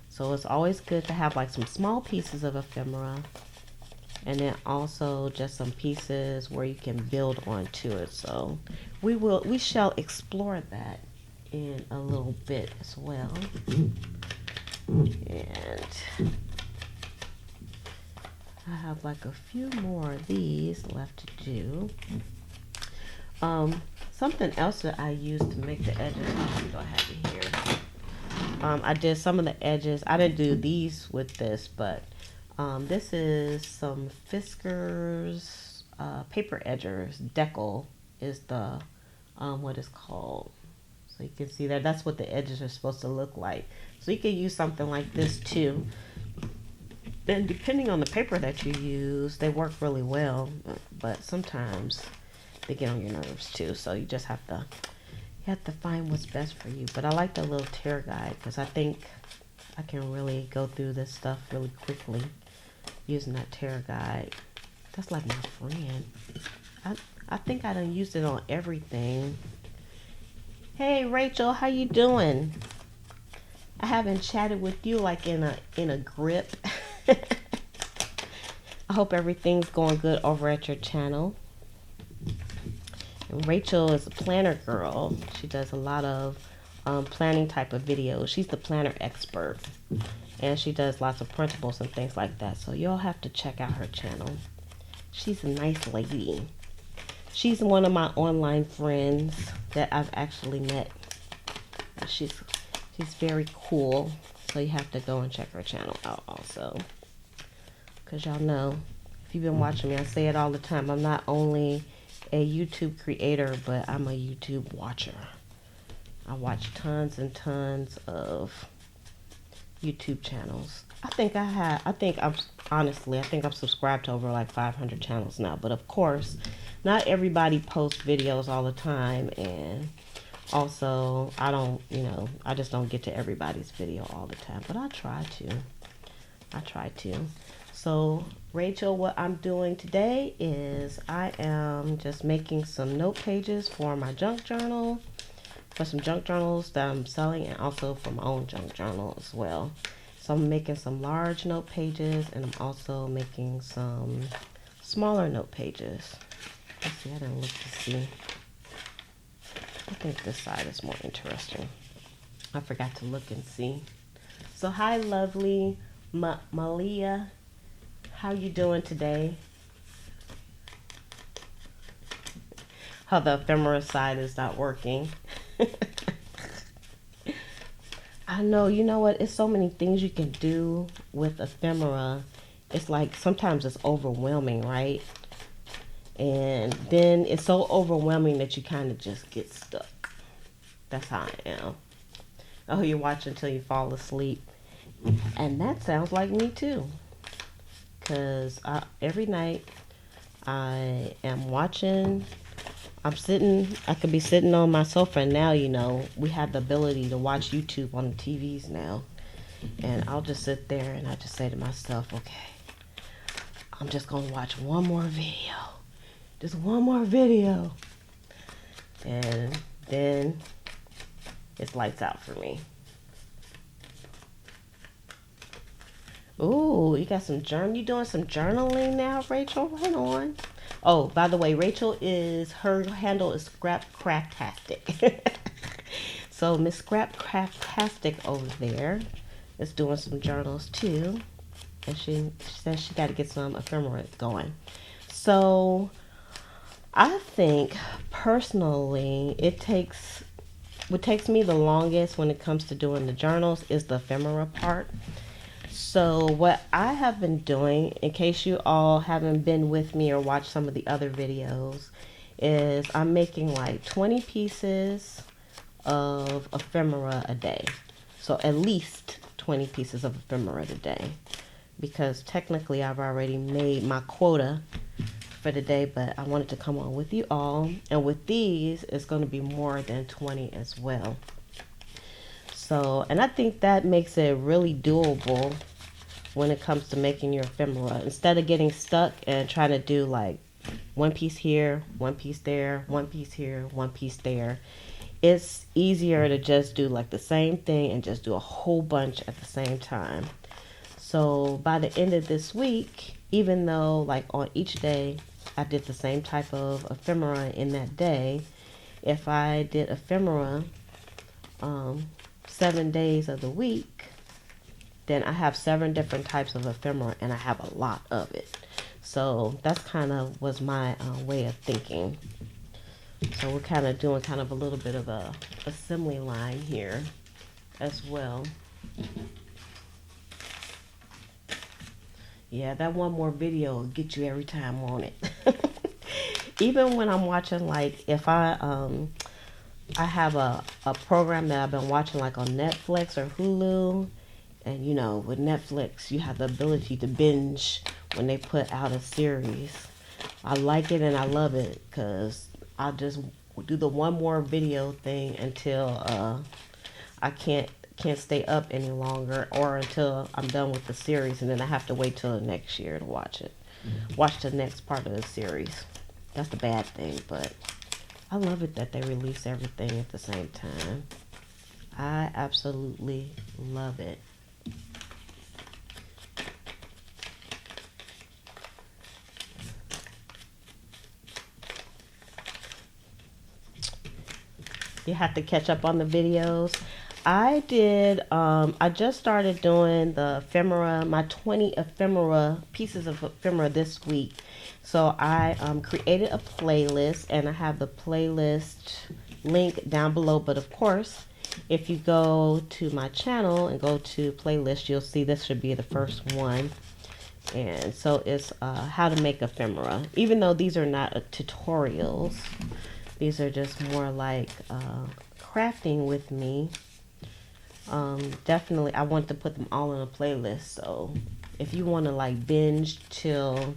So it's always good to have like some small pieces of ephemera and then also just some pieces where you can build onto it. So we shall explore that in a little bit as well. And I have like a few more of these left to do. Something else that I used to make the edges, do I have it here? I did some of the edges. I didn't do these with this, but this is some Fiskars paper edgers. Decal is the what it's called. So you can see there, that's what the edges are supposed to look like. So you can use something like this too. Then depending on the paper that you use, they work really well, but sometimes they get on your nerves too. So you just have to find what's best for you. But I like the little tear guide because I think I can really go through this stuff really quickly using that tear guide. That's like my friend. I think I done used it on everything. Hey Rachel, how you doing? I haven't chatted with you like in a grip. I hope everything's going good over at your channel. And Rachel is a planner girl. She does a lot of planning type of videos. She's the planner expert, and she does lots of printables and things like that. So you'll have to check out her channel. She's a nice lady. She's one of my online friends that I've actually met. She's very cool. So you have to go and check her channel out also. Because y'all know, if you've been watching me, I say it all the time. I'm not only a YouTube creator, but I'm a YouTube watcher. I watch tons and tons of YouTube channels. I think I'm subscribed to over like 500 channels now. But of course, not everybody posts videos all the time, and also I just don't get to everybody's video all the time, but I try to. So Rachel, what I'm doing today is I am just making some note pages for my junk journal, for some junk journals that I'm selling, and also for my own junk journal as well. So I'm making some large note pages, and I'm also making some smaller note pages. Let's see, I didn't look to see. I think this side is more interesting. I forgot to look and see. So hi, lovely Malia. How you doing today? How the ephemera side is not working. I know, you know what? It's so many things you can do with ephemera. It's like sometimes it's overwhelming, right? And then it's so overwhelming that you kind of just get stuck. That's how I am. Oh, you watch until you fall asleep. And that sounds like me too. Because every night I am watching. I could be sitting on my sofa, and now, we have the ability to watch YouTube on the TVs now. And I'll just sit there and I just say to myself, okay, I'm just going to watch one more video. Just one more video. And then it's lights out for me. Ooh, you got some you doing some journaling now, Rachel? Right on. Oh, by the way, her handle is Scrap Craftastic. So Miss Scrap Craftastic over there is doing some journals too. And she says she got to get some ephemera going. So I think personally what takes me the longest when it comes to doing the journals is the ephemera part. So what I have been doing, in case you all haven't been with me or watched some of the other videos, is I'm making like 20 pieces of ephemera a day. So at least 20 pieces of ephemera a day. Because technically I've already made my quota for the day, but I wanted to come on with you all. And with these, it's going to be more than 20 as well. So, and I think that makes it really doable when it comes to making your ephemera. Instead of getting stuck and trying to do like one piece here, one piece there, one piece here, one piece there, it's easier to just do like the same thing and just do a whole bunch at the same time. So by the end of this week, even though like on each day I did the same type of ephemera in that day, if I did ephemera 7 days of the week, then I have 7 different types of ephemera and I have a lot of it. So that's kind of was my way of thinking. So we're kind of doing kind of a little bit of a assembly line here as well. Yeah, that one more video will get you every time on it. Even when I'm watching, like if I have a program that I've been watching like on Netflix or Hulu, and you know with Netflix you have the ability to binge when they put out a series. I like it and I love it because I'll just do the one more video thing until I can't stay up any longer, or until I'm done with the series, and then I have to wait till the next year to watch it. Watch the next part of the series. That's the bad thing, but I love it that they release everything at the same time. I absolutely love it. You have to catch up on the videos. I did, I just started doing the ephemera, my 20 ephemera, pieces of ephemera this week. So I created a playlist, and I have the playlist link down below. But of course, if you go to my channel and go to playlist, you'll see this should be the first one. And so it's how to make ephemera. Even though these are not tutorials, these are just more like crafting with me. Definitely I want to put them all in a playlist, so if you want to like binge till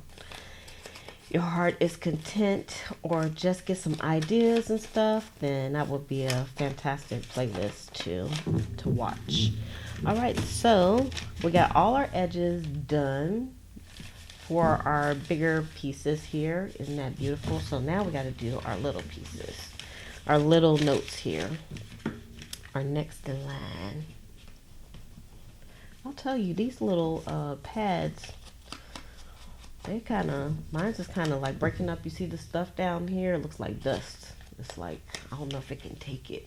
your heart is content, or just get some ideas and stuff, then that would be a fantastic playlist to watch. All right, so we got all our edges done for our bigger pieces here. Isn't that beautiful? So now we got to do our little pieces, our little notes here, our next in line. I'll tell you, these little pads, they kind of, mine's is kind of like breaking up. You see the stuff down here? It looks like dust. It's like, I don't know if it can take it.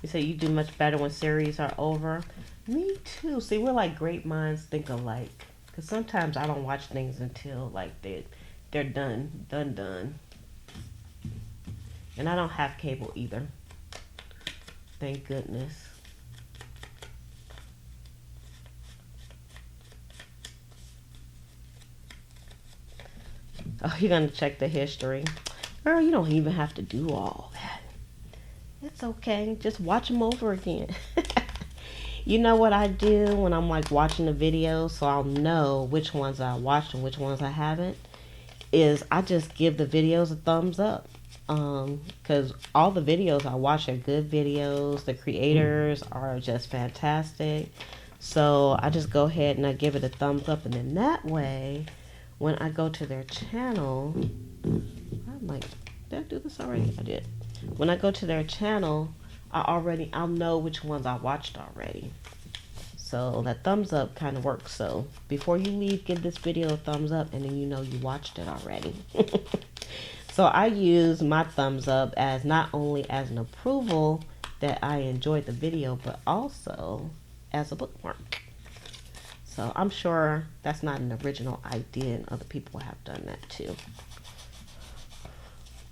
You say you do much better when series are over. Me too. See, we're like great minds think alike. Because sometimes I don't watch things until like they're done. And I don't have cable either. Thank goodness. Oh, you're going to check the history. Girl, you don't even have to do all that. It's okay. Just watch them over again. You know what I do when I'm like watching the video, so I'll know which ones I watched and which ones I haven't, is I just give the videos a thumbs up. Because all the videos I watch are good videos. The creators are just fantastic. So I just go ahead and I give it a thumbs up, and then that way, when I go to their channel, I'm like, did I do this already? I did. When I go to their channel, I'll know which ones I watched already. So that thumbs up kind of works. So before you leave, give this video a thumbs up, and then you know you watched it already. So I use my thumbs up as not only as an approval that I enjoyed the video, but also as a bookmark. So I'm sure that's not an original idea, and other people have done that too.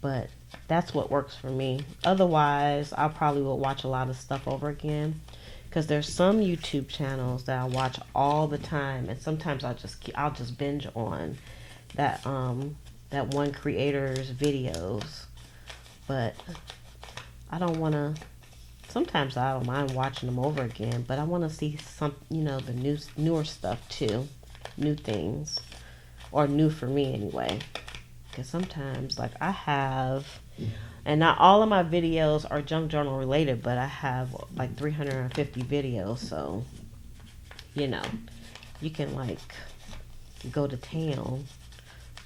But that's what works for me. Otherwise, I probably will watch a lot of stuff over again, because there's some YouTube channels that I watch all the time, and sometimes I'll just binge on that that one creator's videos. But I don't want to. Sometimes I don't mind watching them over again, but I want to see some, the newer stuff too, new things, or new for me anyway. Because sometimes, like I have, and not all of my videos are junk journal related, but I have like 350 videos, so you can like go to town.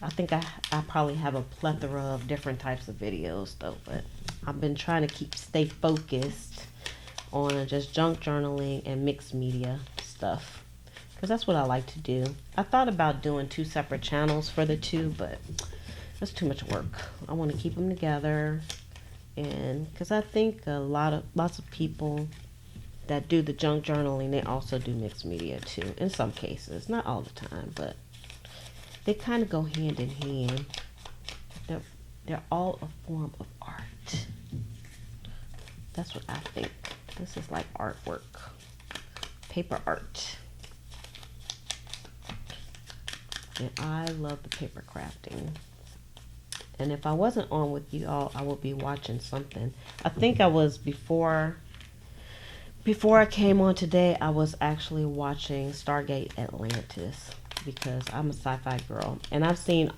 I think I probably have a plethora of different types of videos though, but I've been trying to stay focused on just junk journaling and mixed media stuff, because that's what I like to do. I thought about doing 2 separate channels for the 2, but that's too much work. I want to keep them together, and because I think lots of people that do the junk journaling, they also do mixed media too. In some cases, not all the time, but they kind of go hand in hand. They're all a form of art. That's what I think. This is like artwork, paper art. And I love the paper crafting. And if I wasn't on with you all, I would be watching something. I think I was before I came on today, I was actually watching Stargate Atlantis because I'm a sci-fi girl. And I've seen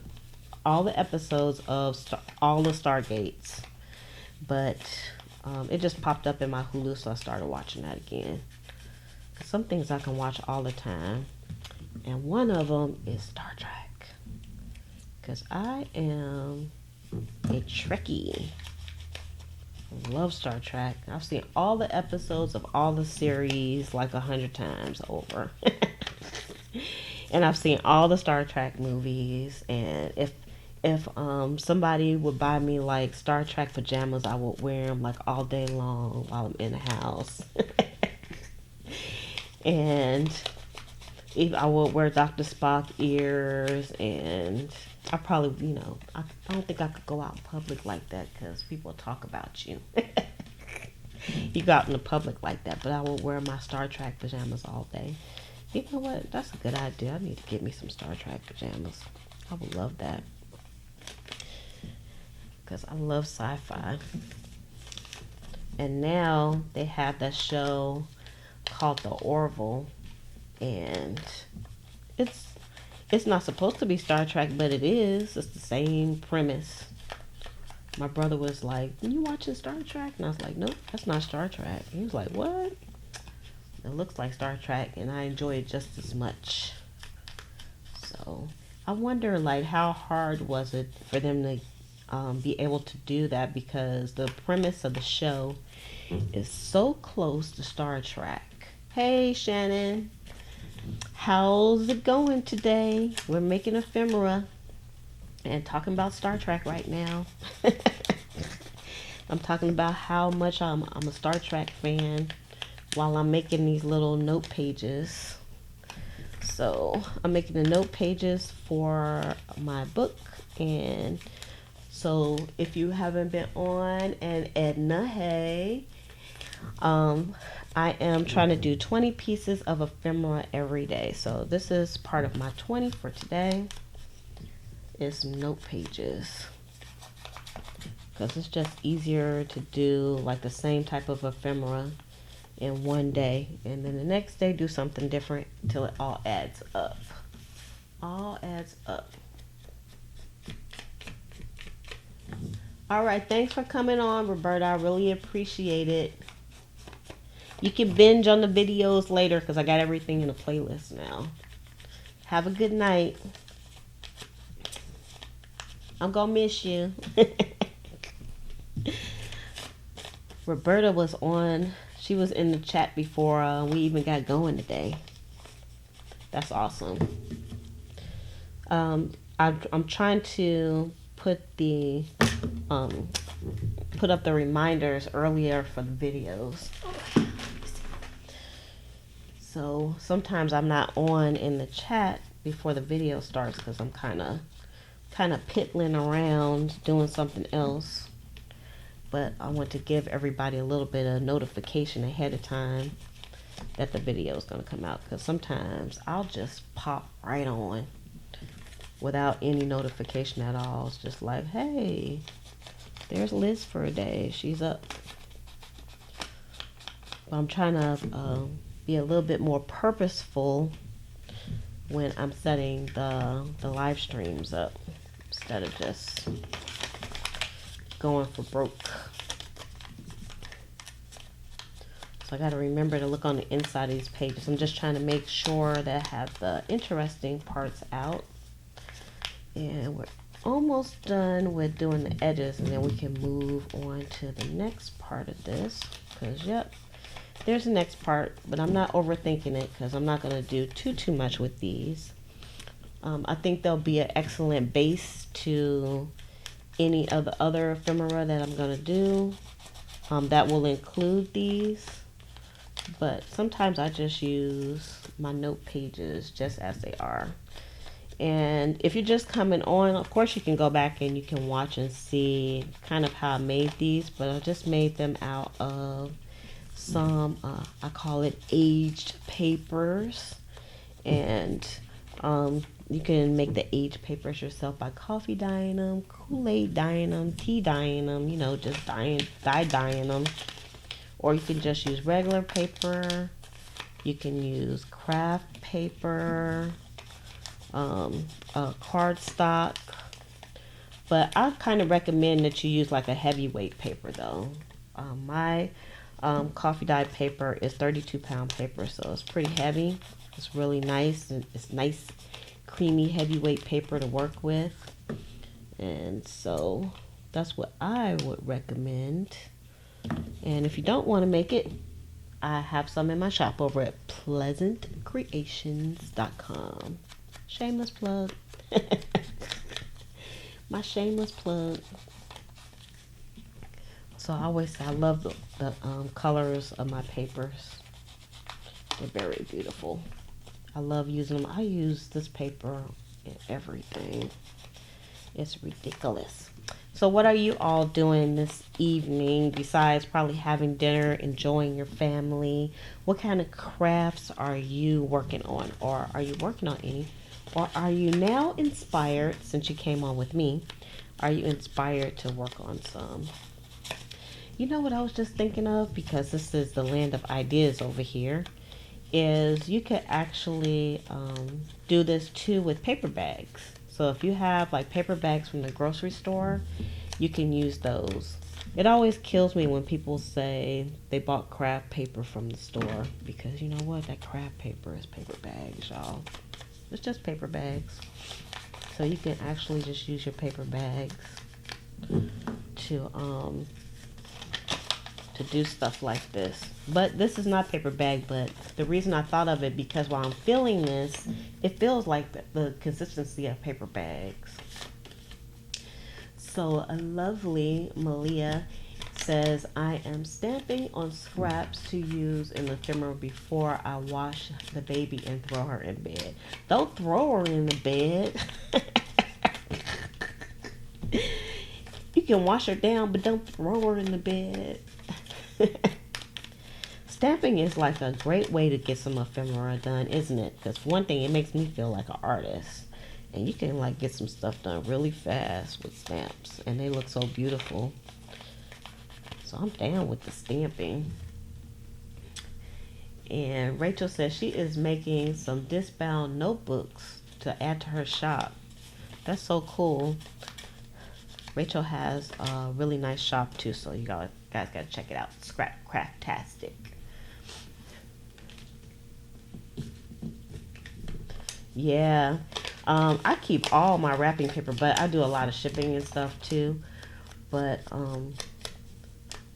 all the episodes of all the Stargates. But it just popped up in my Hulu, so I started watching that again. Some things I can watch all the time, and one of them is Star Trek, because I am a Trekkie. I love Star Trek. I've seen all the episodes of all the series like 100 times over. And I've seen all the Star Trek movies, and if somebody would buy me like Star Trek pajamas, I would wear them like all day long while I'm in the house. And I would wear Dr. Spock ears, and I probably, I don't think I could go out in public like that because people talk about you. You go out in the public like that, but I would wear my Star Trek pajamas all day. You know what? That's a good idea. I need to get me some Star Trek pajamas. I would love that. Because I love sci-fi. And now they have that show called The Orville, and it's not supposed to be Star Trek, but it is. It's the same premise. My brother was like, "You watching Star Trek?" And I was like, "Nope, that's not Star Trek." He was like, "What?" It looks like Star Trek, and I enjoy it just as much. So I wonder, like, how hard was it for them to be able to do that, because the premise of the show is so close to Star Trek. Hey Shannon, how's it going today? We're making ephemera and talking about Star Trek right now. I'm talking about how much I'm a Star Trek fan while I'm making these little note pages. So I'm making the note pages for my book, and so if you haven't been on, and Edna, hey, I am trying to do 20 pieces of ephemera every day. So this is part of my 20 for today. Is note pages, because it's just easier to do like the same type of ephemera in one day, and then the next day do something different until it all adds up. All adds up. All right, thanks for coming on, Roberta. I really appreciate it. You can binge on the videos later because I got everything in a playlist now. Have a good night. I'm gonna miss you. Roberta was on. She was in the chat before we even got going today. That's awesome. I'm trying to put up the reminders earlier for the videos. So sometimes I'm not on in the chat before the video starts because I'm kind of piddling around doing something else. But I want to give everybody a little bit of notification ahead of time that the video is going to come out, because sometimes I'll just pop right on without any notification at all. It's just like, hey, there's Liz for a day. She's up. But I'm trying to be a little bit more purposeful when I'm setting the live streams up, instead of just going for broke. So I got to remember to look on the inside of these pages. I'm just trying to make sure that I have the interesting parts out. And we're almost done with doing the edges, and then we can move on to the next part of this, because yep, there's the next part, but I'm not overthinking it because I'm not going to do too much with these. I think they'll be an excellent base to any of the other ephemera that I'm going to do. That will include these, but sometimes I just use my note pages just as they are. And if you're just coming on, of course you can go back and you can watch and see kind of how I made these, but I just made them out of some, I call it aged papers. And you can make the aged papers yourself by coffee dyeing them, Kool-Aid dyeing them, tea dyeing them, you know, just dyeing them. Or you can just use regular paper. You can use craft paper, cardstock. But I kind of recommend that you use like a heavyweight paper though. My coffee dye paper is 32-pound paper, so it's pretty heavy. It's really nice, and it's nice, creamy, heavyweight paper to work with. And so that's what I would recommend. And if you don't want to make it, I have some in my shop over at pleasantcreations.com. Shameless plug. My shameless plug. So I always say I love the colors of my papers. They're very beautiful. I love using them. I use this paper in everything. It's ridiculous. So what are you all doing this evening besides probably having dinner, enjoying your family? What kind of crafts are you working on? Or are you working on any? Or are you now inspired, since you came on with me, are you inspired to work on some? You know what I was just thinking of, because this is the land of ideas over here, is you could actually do this too with paper bags. So if you have like paper bags from the grocery store, you can use those. It always kills me when people say they bought craft paper from the store, because you know what? That craft paper is paper bags, y'all. It's just paper bags. So you can actually just use your paper bags to do stuff like this. But this is not paper bag, but the reason I thought of it, because while I'm feeling this, it feels like the consistency of paper bags. So a lovely Malia says, I am stamping on scraps to use in the ephemera before I wash the baby and throw her in bed. Don't throw her in the bed. You can wash her down, but don't throw her in the bed. Stamping is like a great way to get some ephemera done, isn't it? Because one thing, it makes me feel like an artist. And you can like get some stuff done really fast with stamps. And they look so beautiful. So I'm down with the stamping. And Rachel says she is making some disc-bound notebooks to add to her shop. That's so cool. Rachel has a really nice shop too, so you guys gotta check it out. Scrap Craftastic. Yeah. I keep all my wrapping paper, but I do a lot of shipping and stuff too. But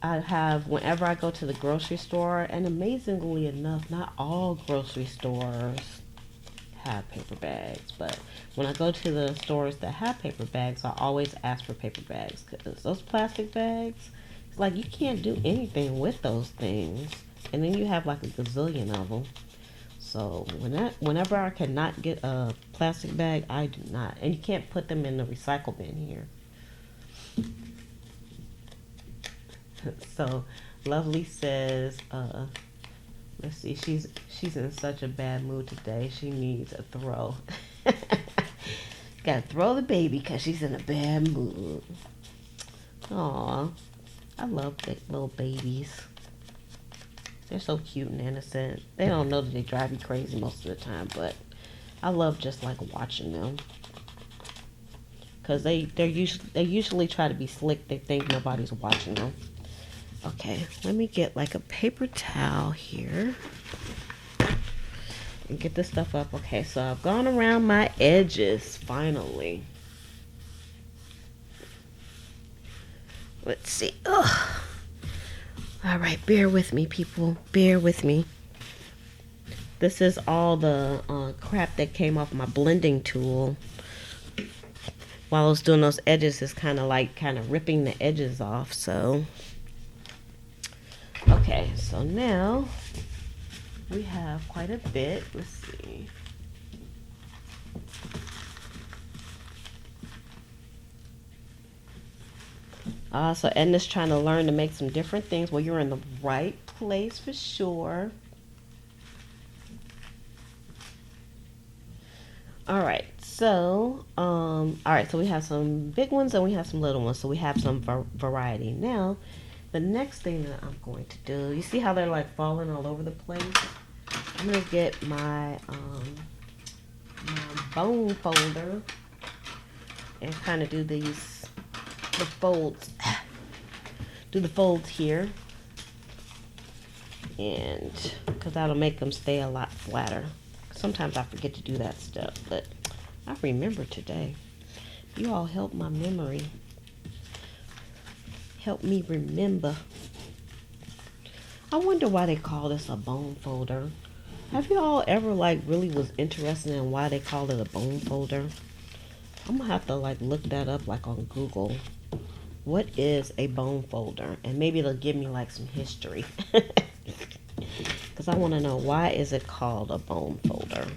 I have, whenever I go to the grocery store, and amazingly enough, not all grocery stores have paper bags, but when I go to the stores that have paper bags, I always ask for paper bags, because those plastic bags, it's like you can't do anything with those things, and then you have like a gazillion of them. So whenever I cannot get a plastic bag, I do not. And you can't put them in the recycle bin here. So Lovely says, let's see, she's in such a bad mood today. She needs a throw. Gotta throw the baby because she's in a bad mood. Aw, I love little babies. They're so cute and innocent. They don't know that they drive you crazy most of the time, but I love just like watching them. Because they usually try to be slick. They think nobody's watching them. Okay, let me get like a paper towel here and get this stuff up. Okay, so I've gone around my edges finally. Let's see. Ugh. All All right, bear with me, people. Bear with me. This is all the crap that came off my blending tool. While I was doing those edges, it's kind of ripping the edges off. So, okay, so now we have quite a bit. Let's see. So Edna's trying to learn to make some different things. Well, you're in the right place for sure. All right, so so we have some big ones and we have some little ones. So we have some variety. Now, the next thing that I'm going to do, you see how they're like falling all over the place? I'm gonna get my bone folder and kind of do the folds here, and because that'll make them stay a lot flatter. Sometimes I forget to do that step, but I remember today. You all help my memory. Help me remember. I wonder why they call this a bone folder. Have you all ever really was interested in why they call it a bone folder? I'm gonna have to look that up on Google. What is a bone folder? And maybe it'll give me some history. Because I want to know, why is it called a bone folder?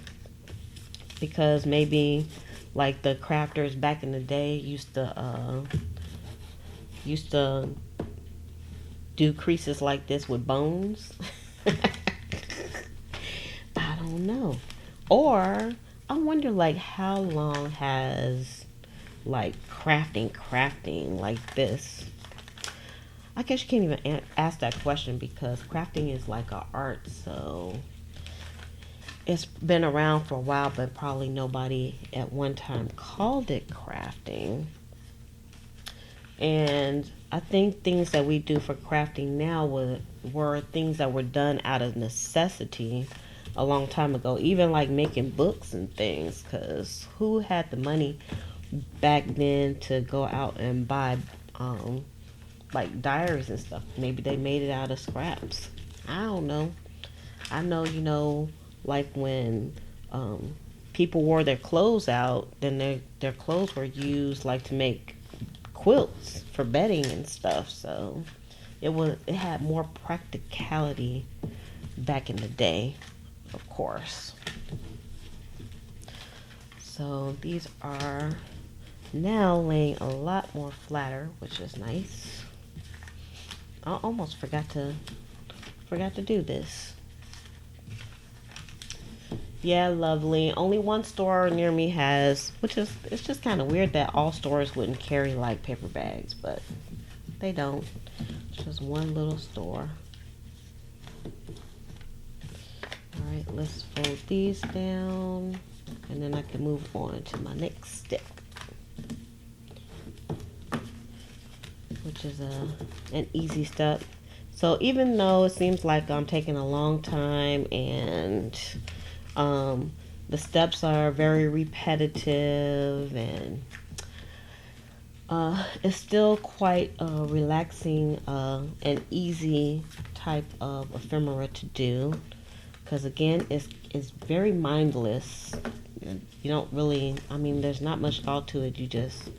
Because maybe the crafters back in the day used to do creases like this with bones. I don't know. Or I wonder how long has crafting like this. I guess you can't even ask that question because crafting is like an art, so it's been around for a while, but probably nobody at one time called it crafting. And I think things that we do for crafting now were things that were done out of necessity a long time ago, even making books and things, because who had the money back then to go out and buy diaries and stuff? Maybe they made it out of scraps. I don't know. I know, when people wore their clothes out, then their clothes were used to make quilts for bedding and stuff. So it had more practicality back in the day, of course. So these are now laying a lot more flatter, which is nice. I almost forgot to do this. Yeah, lovely. Only one store near me has, it's just kind of weird that all stores wouldn't carry paper bags, but they don't. It's just one little store. All right, let's fold these down, and then I can move on to my next step, which is an easy step. So even though it seems like I'm taking a long time and the steps are very repetitive, and it's still quite a relaxing and easy type of ephemera to do, because again it's very mindless. You don't really, there's not much thought to it. You just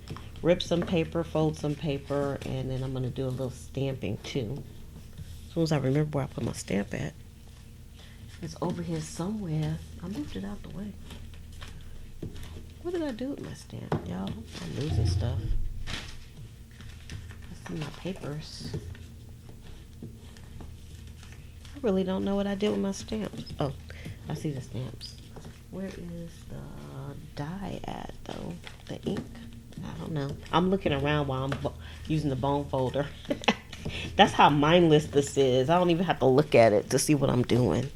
rip some paper, fold some paper, and then I'm going to do a little stamping too. As soon as I remember where I put my stamp at. It's over here somewhere. I moved it out the way. What did I do with my stamp, y'all? I'm losing stuff. Let's see my papers. I really don't know what I did with my stamps. Oh, I see the stamps. Where is the dye at, though? The ink? I don't know. I'm looking around while I'm using the bone folder. That's how mindless this is. I don't even have to look at it to see what I'm doing.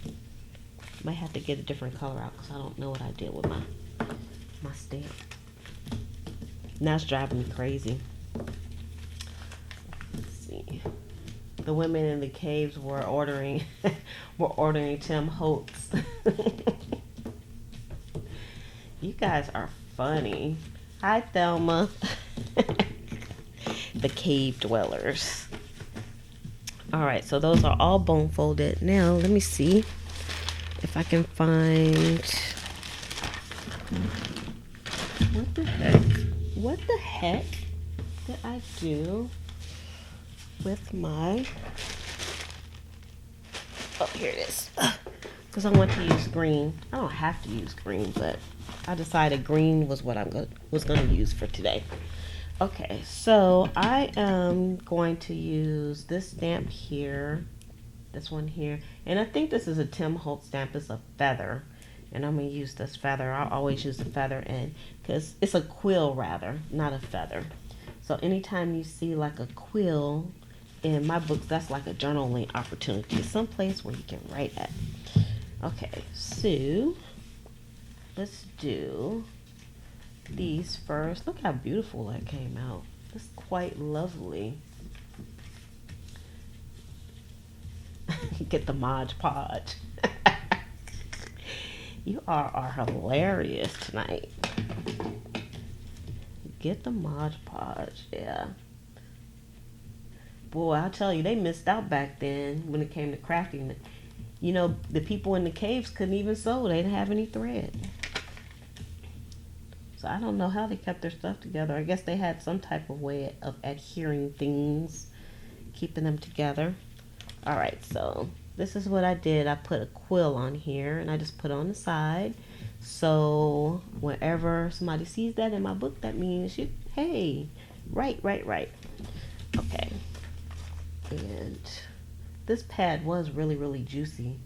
Might have to get a different color out because I don't know what I did with my stamp. Now it's driving me crazy. Let's see. The women in the caves were ordering Tim Holtz. You guys are funny. Hi, Thelma. The cave dwellers. All right, so those are all bone folded. Now let me see if I can find, what the heck did I do with my, oh, here it is, because I want to use green. I don't have to use green, but I decided green was what was going to use for today. Okay, so I am going to use this stamp here, this one here, and I think this is a Tim Holtz stamp. It's a feather, and I'm going to use this feather. I always use the feather in, because it's a quill rather, not a feather. So anytime you see like a quill in my books, that's like a journaling opportunity, someplace where you can write at. Okay, so let's do these first. Look how beautiful that came out. It's quite lovely. Get the Mod Podge. You are hilarious tonight. Get the Mod Podge, yeah. Boy, I'll tell you, they missed out back then when it came to crafting. You know, the people in the caves couldn't even sew. They didn't have any thread. So I don't know how they kept their stuff together. I guess they had some type of way of adhering things, keeping them together. All right, so this is what I did. I put a quill on here, and I just put it on the side. So whenever somebody sees that in my book, that means, hey, right. Okay. And this pad was really, really juicy.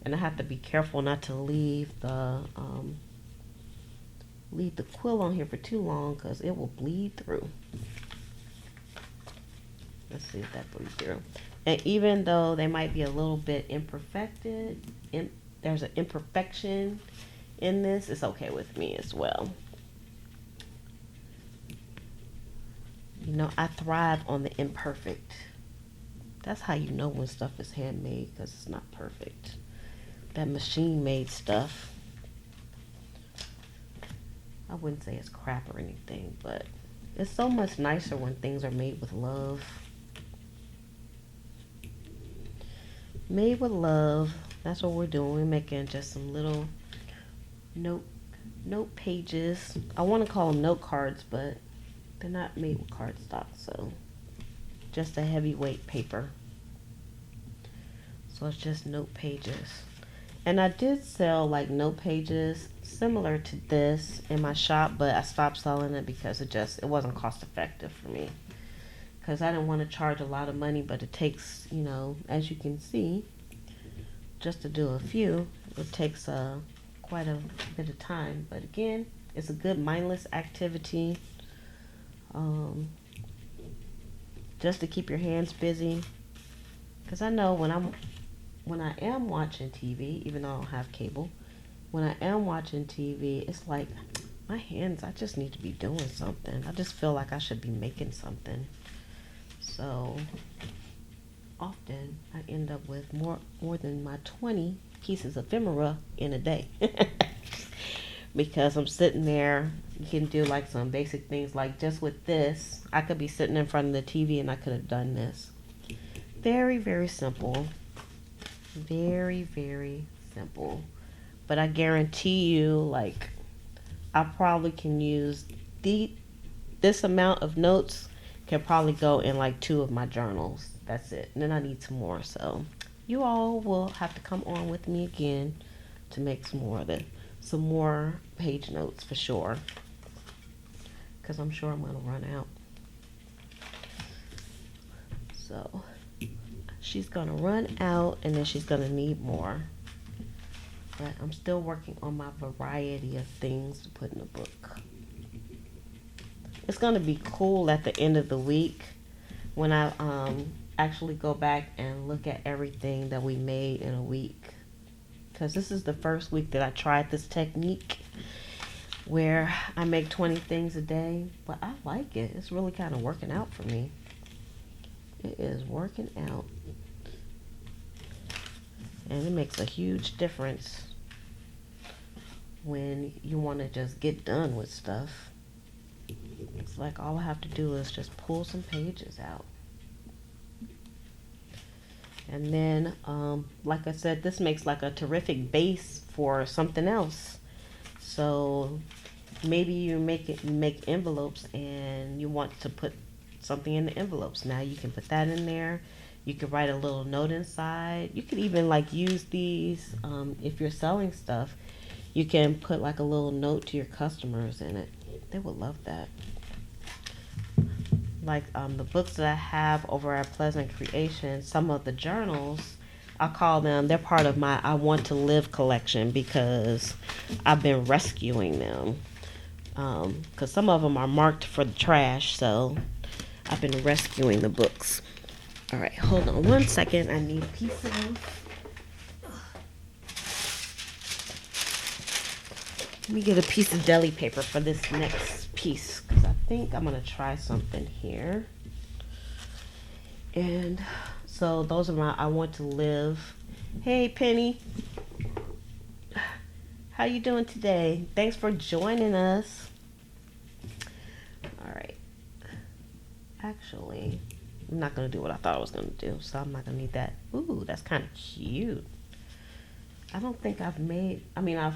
And I have to be careful not to leave the quill on here for too long, because it will bleed through. Let's see if that bleeds through. And even though they might be a little bit imperfected, there's an imperfection in this, it's okay with me as well. You know, I thrive on the imperfect. That's how you know when stuff is handmade, because it's not perfect. That machine-made stuff, I wouldn't say it's crap or anything, but it's so much nicer when things are made with love. Made with love. That's what we're doing. We're making just some little note pages. I want to call them note cards, but they're not made with cardstock, so just a heavyweight paper. So it's just note pages. And I did sell like note pages similar to this in my shop, but I stopped selling it because it wasn't cost effective for me. Because I didn't want to charge a lot of money, but it takes, you know, as you can see, just to do a few, it takes quite a bit of time. But again, it's a good mindless activity, just to keep your hands busy. Because I know when I am watching TV, even though I don't have cable, when I am watching TV, it's like my hands, I just need to be doing something. I just feel like I should be making something. So often I end up with more than my 20 pieces of ephemera in a day. Because I'm sitting there, you can do like some basic things, like just with this, I could be sitting in front of the TV and I could have done this. Very, very simple. Very, very simple. But I guarantee you, like, I probably can use this amount of notes can probably go in like 2 of my journals. That's it. And then I need some more. So you all will have to come on with me again to make some more page notes for sure. Because I'm sure I'm going to run out. So she's going to run out, and then she's going to need more. But I'm still working on my variety of things to put in the book. It's going to be cool at the end of the week when I actually go back and look at everything that we made in a week. Because this is the first week that I tried this technique where I make 20 things a day. But I like it. It's really kind of working out for me. It is working out. And it makes a huge difference when you want to just get done with stuff. It's like all I have to do is just pull some pages out. And then, like I said, this makes like a terrific base for something else. So maybe you make envelopes and you want to put something in the envelopes. Now you can put that in there. You could write a little note inside. You could even like use these if you're selling stuff. You can put like a little note to your customers in it. They would love that. Like the books that I have over at Pleasant Creation, some of the journals, I call them, they're part of my I Want to Live collection because I've been rescuing them. Because some of them are marked for the trash, so I've been rescuing the books. All right, hold on one second. I need a piece of. Let me get a piece of deli paper for this next piece because I think I'm gonna try something here. And so those are my I Want to Live. Hey Penny, how you doing today? Thanks for joining us. All right. Actually, I'm not gonna do what I thought I was gonna do, so I'm not gonna need that. Ooh, that's kind of cute. I don't think I've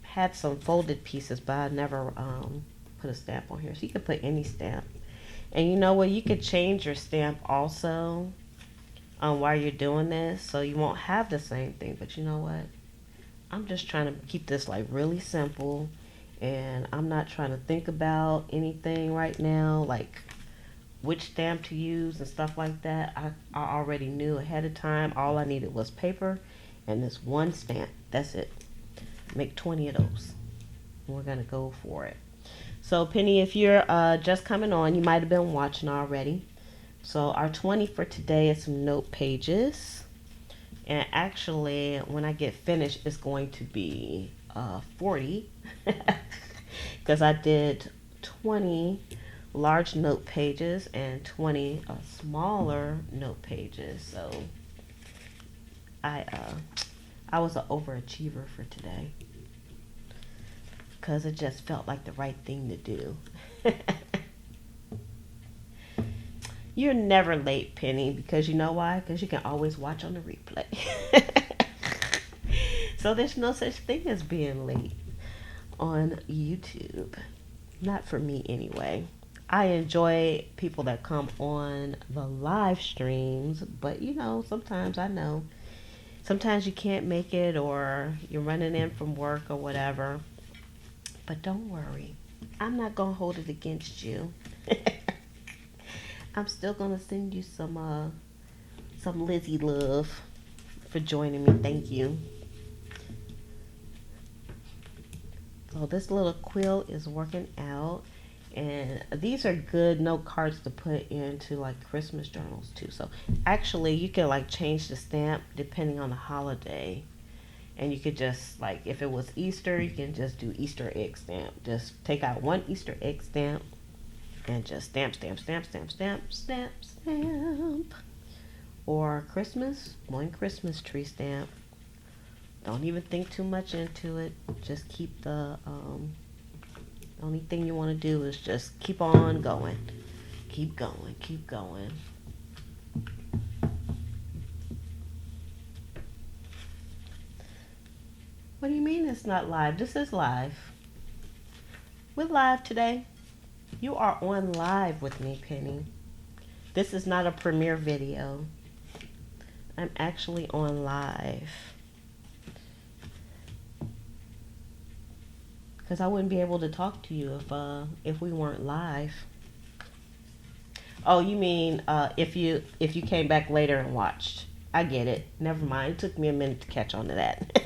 had some folded pieces, but I never put a stamp on here. So you can put any stamp. And you know what? You could change your stamp also while you're doing this, so you won't have the same thing. But you know what? I'm just trying to keep this like really simple, and I'm not trying to think about anything right now, like which stamp to use and stuff like that. I already knew ahead of time. All I needed was paper and this one stamp. That's it. Make 20 of those. We're gonna go for it. So Penny, if you're just coming on, you might have been watching already. So our 20 for today is some note pages. And actually, when I get finished, it's going to be 40. Because I did 20 large note pages and 20 smaller note pages. So I was an overachiever for today because it just felt like the right thing to do. You're never late, Penny, because you know why? Because you can always watch on the replay. So there's no such thing as being late on YouTube. Not for me anyway. I enjoy people that come on the live streams, but you know, sometimes you can't make it or you're running in from work or whatever. But don't worry. I'm not going to hold it against you. I'm still going to send you some Lizzie love for joining me. Thank you. So this little quill is working out. And these are good note cards to put into like Christmas journals too. So actually you can like change the stamp depending on the holiday. And you could just like, if it was Easter, you can just do Easter egg stamp. Just take out one Easter egg stamp and just stamp, stamp, stamp, stamp, stamp, stamp, stamp. Or Christmas, one Christmas tree stamp. Don't even think too much into it. Just keep the only thing you want to do is just keep on going. Keep going, keep going. What do you mean it's not live? This is live. We're live today. You are on live with me, Penny. This is not a premiere video. I'm actually on live. Because I wouldn't be able to talk to you if we weren't live. Oh, you mean if you came back later and watched? I get it. Never mind. It took me a minute to catch on to that.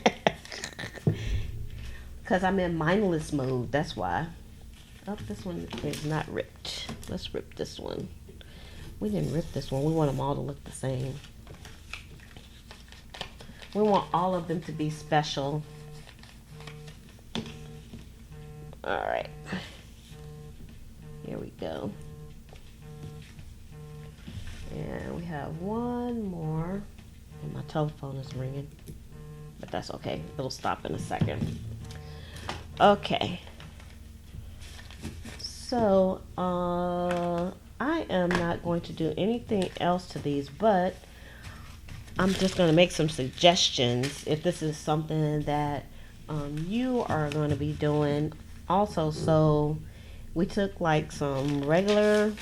Because I'm in mindless mode. That's why. Oh, this one is not ripped. Let's rip this one. We didn't rip this one. We want them all to look the same. We want all of them to be special. All right. Here we go. And we have one more. And my telephone is ringing. But that's okay. It'll stop in a second. Okay. So, I am not going to do anything else to these, but I'm just going to make some suggestions if this is something that you are going to be doing also. So we took like some regular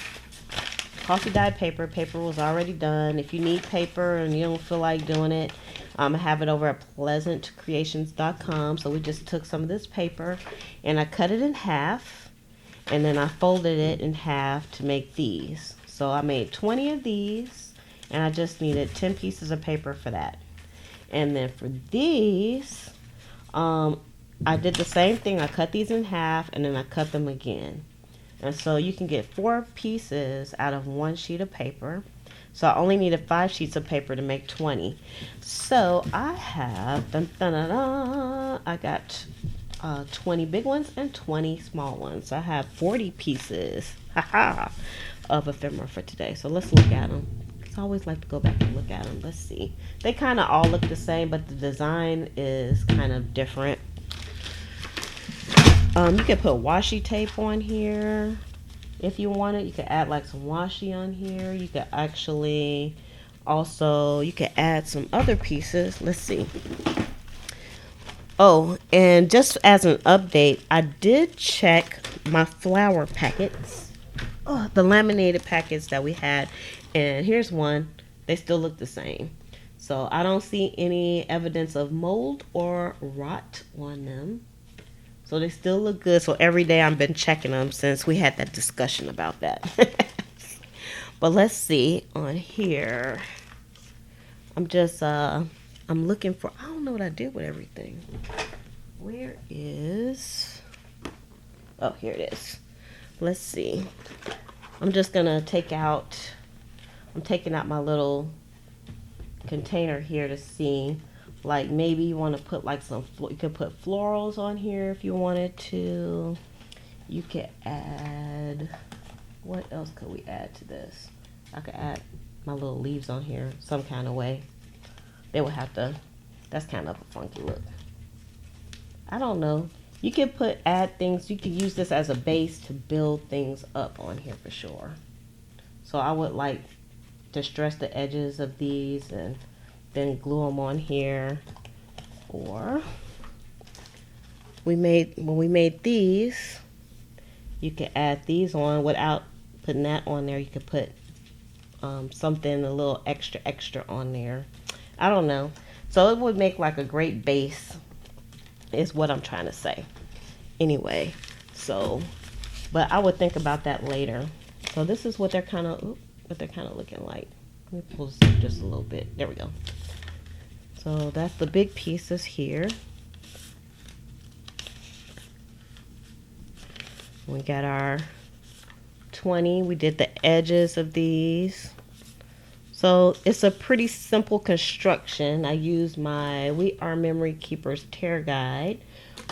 coffee dyed paper. Paper was already done. If you need paper and you don't feel like doing it, I have it over at pleasantcreations.com. So we just took some of this paper and I cut it in half, and then I folded it in half to make these. So I made 20 of these, and I just needed 10 pieces of paper for that. And then for these, I did the same thing. I cut these in half and then I cut them again. And so you can get 4 pieces out of 1 sheet of paper. So I only needed 5 sheets of paper to make 20. So I have, I got 20 big ones and 20 small ones. So I have 40 pieces of ephemera for today. So let's look at them. I always like to go back and look at them. Let's see. They kind of all look the same, but the design is kind of different. You can put washi tape on here if you want it. You can add like some washi on here. You could actually also, you can add some other pieces. Let's see. Oh, and just as an update, I did check my flower packets. Oh, the laminated packets that we had. And here's one. They still look the same. So I don't see any evidence of mold or rot on them. So they still look good. So every day I've been checking them since we had that discussion about that. But let's see on here. I'm just, I'm looking for, I don't know what I did with everything. Where is, oh, here it is. Let's see. I'm just going to take out, I'm taking out my little container here to see. Like maybe you want to put like some, you could put florals on here if you wanted to. You could add, what else could we add to this? I could add my little leaves on here some kind of way. They would have to, that's kind of a funky look. I don't know. You can add things, you could use this as a base to build things up on here for sure. So I would like to stress the edges of these and then glue them on here. Or when we made these, you can add these on without putting that on there. You could put something a little extra on there. I don't know. So it would make like a great base is what I'm trying to say. Anyway, so, but I would think about that later. So this is what they're kind of looking like. Let me pull this up just a little bit. There we go. So that's the big pieces here. We got our 20. We did the edges of these. So it's a pretty simple construction. I use my We Are Memory Keepers tear guide,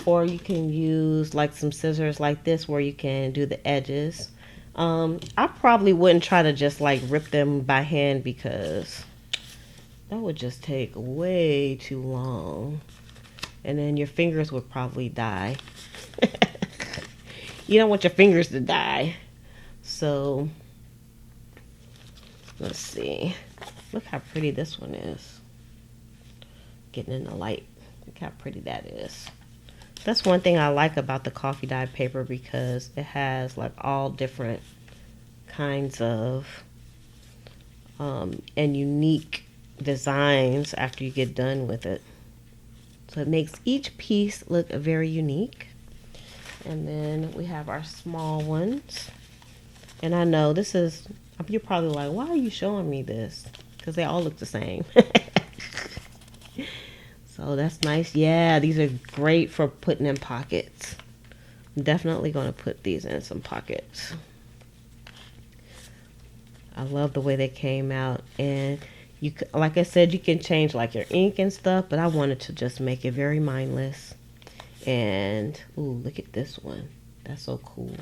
or you can use like some scissors like this where you can do the edges. I probably wouldn't try to just like rip them by hand because that would just take way too long. And then your fingers would probably die. You don't want your fingers to die. So, let's see. Look how pretty this one is. Getting in the light. Look how pretty that is. That's one thing I like about the coffee dyed paper because it has like all different kinds of and unique designs after you get done with it. So it makes each piece look very unique. And then we have our small ones. And I know this is, you're probably like, why are you showing me this? Because they all look the same. So that's nice. Yeah, these are great for putting in pockets. I'm definitely going to put these in some pockets. I love the way they came out. And you, like I said, you can change like your ink and stuff, but I wanted to just make it very mindless. And ooh, look at this one. That's so cool.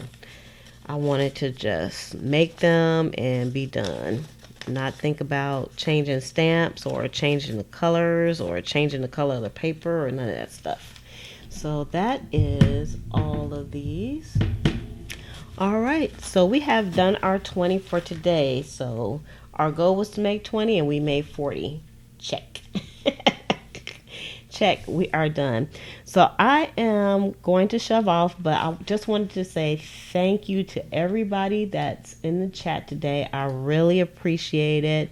I wanted to just make them and be done. Not think about changing stamps or changing the colors or changing the color of the paper or none of that stuff. So that is all of these. All right, so we have done our 20 for today. So our goal was to make 20 and we made 40. Check. Check. We are done. So I am going to shove off, but I just wanted to say thank you to everybody that's in the chat today. I really appreciate it.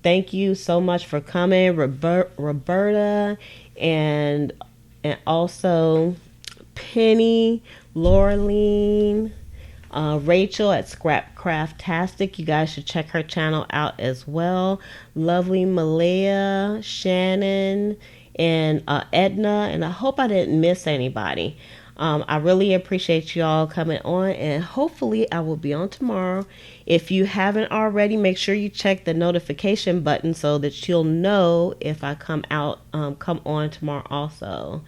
Thank you so much for coming, Roberta, and also Penny, Laureline, Rachel at Scrap Craftastic. You guys should check her channel out as well. Lovely Malaya, Shannon, and Edna. And I hope I didn't miss anybody. I really appreciate you all coming on, and hopefully I will be on tomorrow. If you haven't already, make sure you check the notification button so that you'll know if I come on tomorrow also.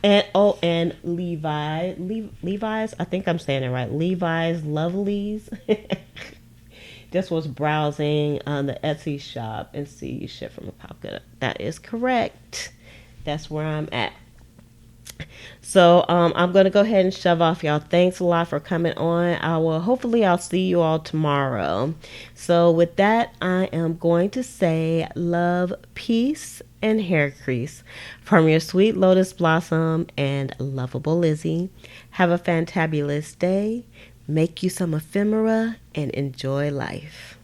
And Levi's, I think I'm saying it right. Levi's Lovelies. Just was browsing on the Etsy shop and see you ship from a pocket. That is correct. That's where I'm at. So I'm gonna go ahead and shove off, y'all. Thanks a lot for coming on. Hopefully I'll see you all tomorrow. So with that, I am going to say love, peace, and hair crease from your sweet lotus blossom and lovable Lizzie. Have a fantabulous day. Make you some ephemera and enjoy life.